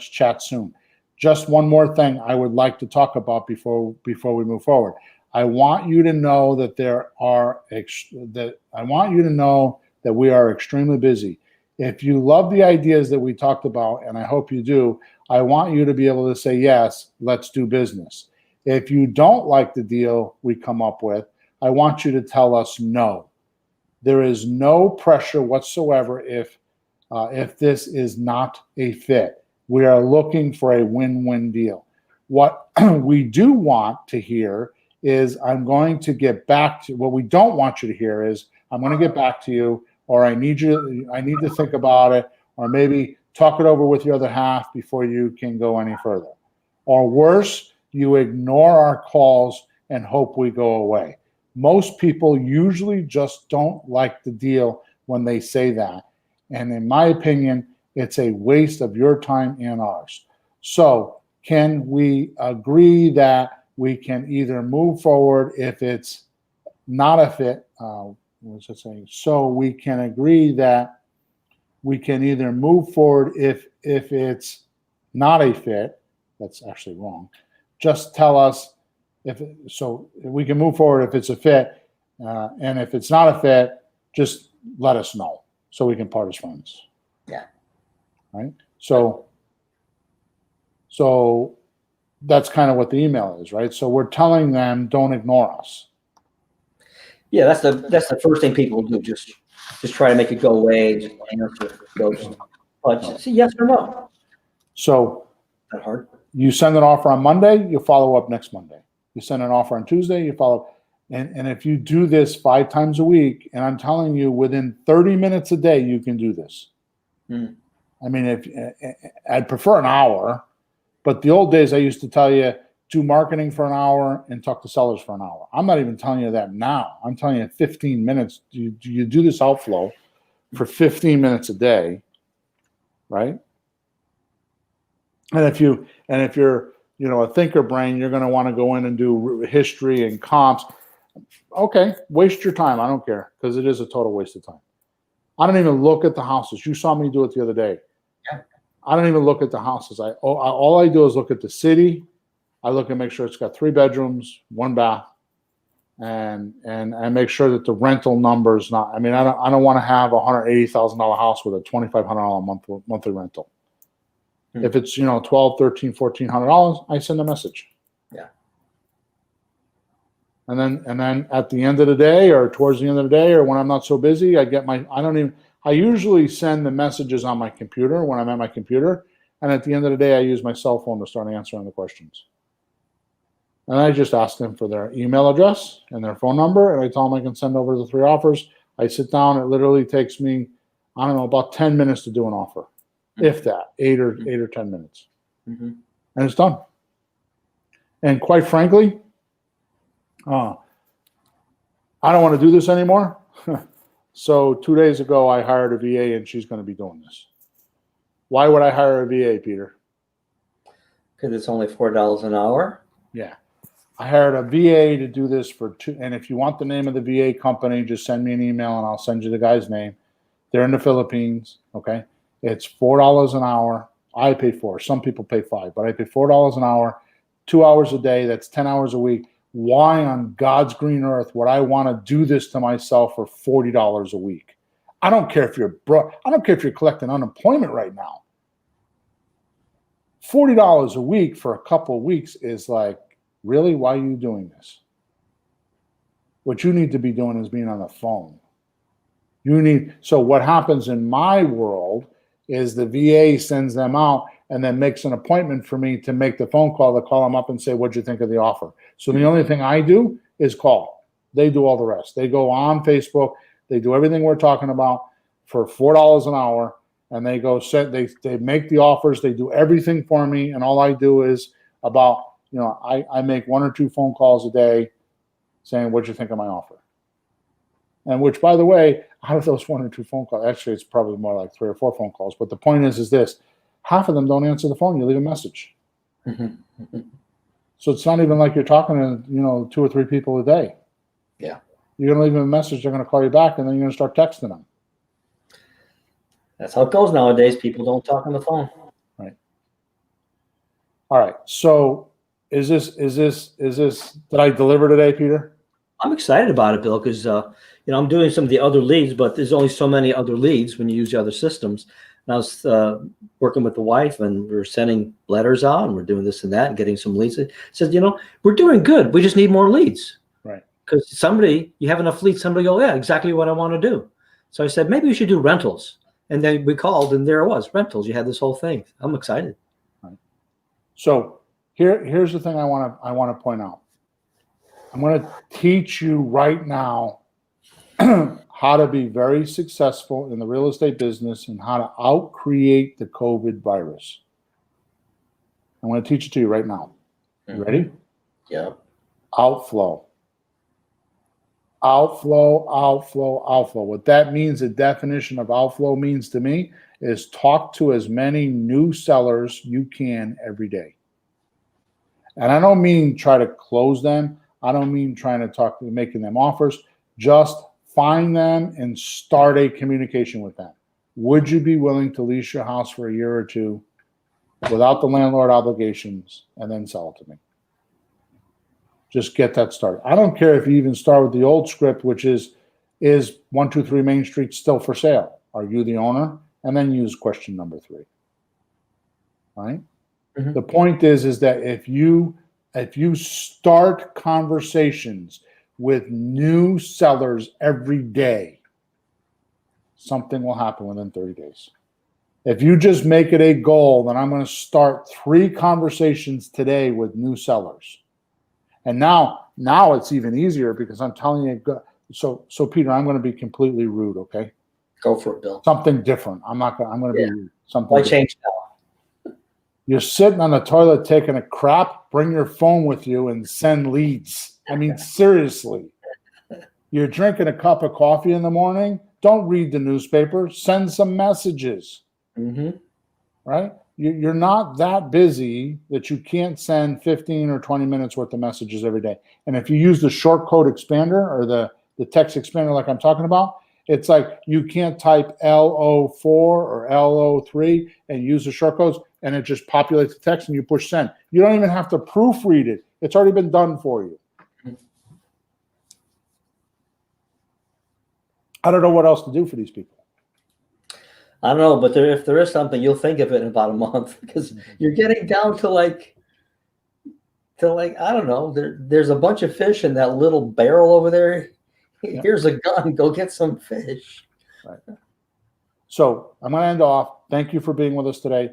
chat soon. Just one more thing I would like to talk about before we move forward. I want you to know that we are extremely busy. If you love the ideas that we talked about, and I hope you do, I want you to be able to say, yes, let's do business. If you don't like the deal we come up with, I want you to tell us no. There is no pressure whatsoever if this is not a fit. We are looking for a win-win deal. What we do want to hear is I'm going to get back to, what we don't want you to hear is I'm going to get back to you, or I need to think about it, or maybe talk it over with your other half before you can go any further. Or worse, you ignore our calls and hope we go away. Most people usually just don't like the deal when they say that. And in my opinion, it's a waste of your time and ours. So can we agree that we can either move forward if it's not a fit? What's it saying? So we can agree that we can either move forward if it's not a fit. That's actually wrong. Just tell us if we can move forward if it's a fit, and if it's not a fit, just let us know so we can part as friends. Yeah. Right. So that's kind of what the email is, right? So we're telling them don't ignore us. Yeah, that's the first thing people do. Just try to make it go away. Just answer ghost. But see, yes or no. So Not hard. You send an offer on Monday, you follow up next Monday. You send an offer on Tuesday, you follow up. And if you do this 5 times a week, and I'm telling you, within 30 minutes a day, you can do this. I mean, if I'd prefer an hour, but the old days I used to tell you do marketing for an hour and talk to sellers for an hour. I'm not even telling you that now. I'm telling you 15 minutes. You do this outflow for 15 minutes a day, right? And if you're a thinker brain, you're going to want to go in and do history and comps. Okay, waste your time. I don't care, because it is a total waste of time. I don't even look at the houses. You saw me do it the other day. Yeah. I don't even look at the houses. All I do is look at the city. I look and make sure it's got 3 bedrooms, 1 bath, and make sure that the rental number is not. I mean, I don't want to have a $180,000 house with a $2,500 monthly rental. If it's $1,200, $1,300, $1,400, I send a message. Yeah. And then at the end of the day, or towards the end of the day, or when I'm not so busy, I usually send the messages on my computer when I'm at my computer, and at the end of the day, I use my cell phone to start answering the questions. And I just ask them for their email address and their phone number, and I tell them I can send over the 3 offers. I sit down. It literally takes me, I don't know, about 10 minutes to do an offer, if that, 8 or 10 minutes, and it's done. And quite frankly, I don't want to do this anymore. So 2 days ago, I hired a VA, and she's going to be doing this. Why would I hire a VA, Peter? Because it's only $4 an hour. Yeah. I hired a VA to do this for 2. And if you want the name of the VA company, just send me an email and I'll send you the guy's name. They're in the Philippines. Okay. It's $4 an hour. I pay 4. Some people pay 5, but I pay $4 an hour, 2 hours a day. That's 10 hours a week. Why on God's green earth would I want to do this to myself for $40 a week? I don't care if you're broke. I don't care if you're collecting unemployment right now. $40 a week for a couple of weeks is like, really? Why are you doing this? What you need to be doing is being on the phone. So what happens in my world is the VA sends them out and then makes an appointment for me to make the phone call, to call them up and say, what'd you think of the offer? So the only thing I do is call. They do all the rest. They go on Facebook. They do everything we're talking about for $4 an hour. And they go they make the offers. They do everything for me. And all I do is I make 1 or 2 phone calls a day saying, what'd you think of my offer? And which, by the way, out of those 1 or 2 phone calls, actually, it's probably more like 3 or 4 phone calls. But the point is this: half of them don't answer the phone. You leave a message. So it's not even like you're talking to 2 or 3 people a day. Yeah. You're going to leave them a message. They're going to call you back, and then you're going to start texting them. That's how it goes nowadays. People don't talk on the phone. Right. All right. So is this? Did I deliver today, Peter? I'm excited about it, Bill, because I'm doing some of the other leads, but there's only so many other leads when you use the other systems. And I was working with the wife, and we were sending letters out, and we're doing this and that, and getting some leads. It says, we're doing good. We just need more leads. Right. Because you have enough leads. Somebody go, yeah, exactly what I want to do. So I said, maybe we should do rentals. And then we called, and there it was, rentals. You had this whole thing. I'm excited. Right. So here's the thing I want to point out. I'm going to teach you right now how to be very successful in the real estate business and how to out-create the COVID virus. I'm going to teach it to you right now. You ready? Yeah. Outflow. Outflow, outflow, outflow. What that means, the definition of outflow means to me, is talk to as many new sellers you can every day. And I don't mean try to close them. I don't mean trying to making them offers. Just find them and start a communication with them. Would you be willing to lease your house for a year or 2 without the landlord obligations and then sell it to me? Just get that started. I don't care if you even start with the old script, which is 123 Main Street still for sale? Are you the owner? And then use question number 3. Right? Mm-hmm. The point is that if you start conversations with new sellers every day, something will happen within 30 days. If you just make it a goal, then I'm going to start 3 conversations today with new sellers. And now it's even easier because I'm telling you. So Peter, I'm going to be completely rude, okay? Go for it, Bill. Something different. I'm going to be something Why different. change now? You're sitting on the toilet taking a crap, bring your phone with you and send leads. I mean, seriously. You're drinking a cup of coffee in the morning, don't read the newspaper, send some messages, right? You're not that busy that you can't send 15 or 20 minutes worth of messages every day. And if you use the short code expander or the text expander like I'm talking about, it's like you can't type LO4 or LO3 and use the short codes, and it just populates the text and you push send. You don't even have to proofread it. It's already been done for you. I don't know what else to do for these people. I don't know, but if there is something, you'll think of it in about a month, because you're getting down to like I don't know. There's a bunch of fish in that little barrel over there. Here's a gun. Go get some fish. Right. So I'm going to end off. Thank you for being with us today.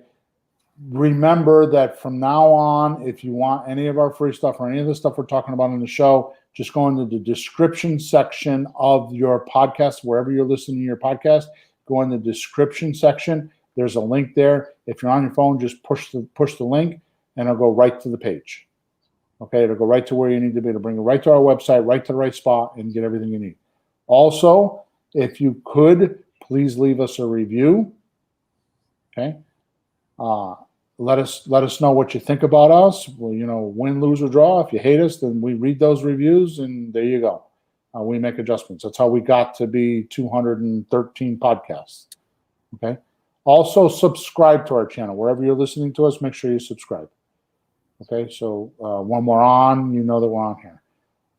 Remember that from now on, if you want any of our free stuff or any of the stuff we're talking about in the show, just go into the description section of your podcast, wherever you're listening to your podcast. Go in the description section. There's a link there. If you're on your phone, just push the link, and it'll go right to the page. Okay, it'll go right to where you need to be. It'll bring you right to our website, right to the right spot, and get everything you need. Also, if you could, please leave us a review. Okay, let us know what you think about us. Well, win, lose, or draw. If you hate us, then we read those reviews, and there you go. We make adjustments. That's how we got to be 213 podcasts. Okay. Also, subscribe to our channel wherever you're listening to us. Make sure you subscribe. Okay. So when we're on, you know that we're on here.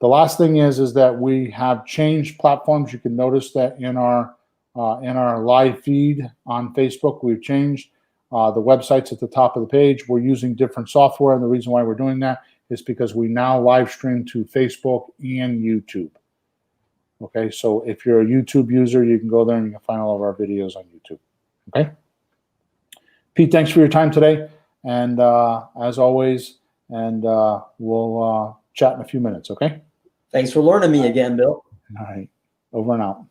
The last thing is that we have changed platforms. You can notice that in our live feed on Facebook, we've changed. The website's at the top of the page. We're using different software, and the reason why we're doing that is because we now live stream to Facebook and YouTube. Okay, so if you're a YouTube user, you can go there and you can find all of our videos on YouTube. Okay, Pete, thanks for your time today, and as always, and we'll chat in a few minutes. Okay. Thanks for learning me again, Bill. All right, over and out.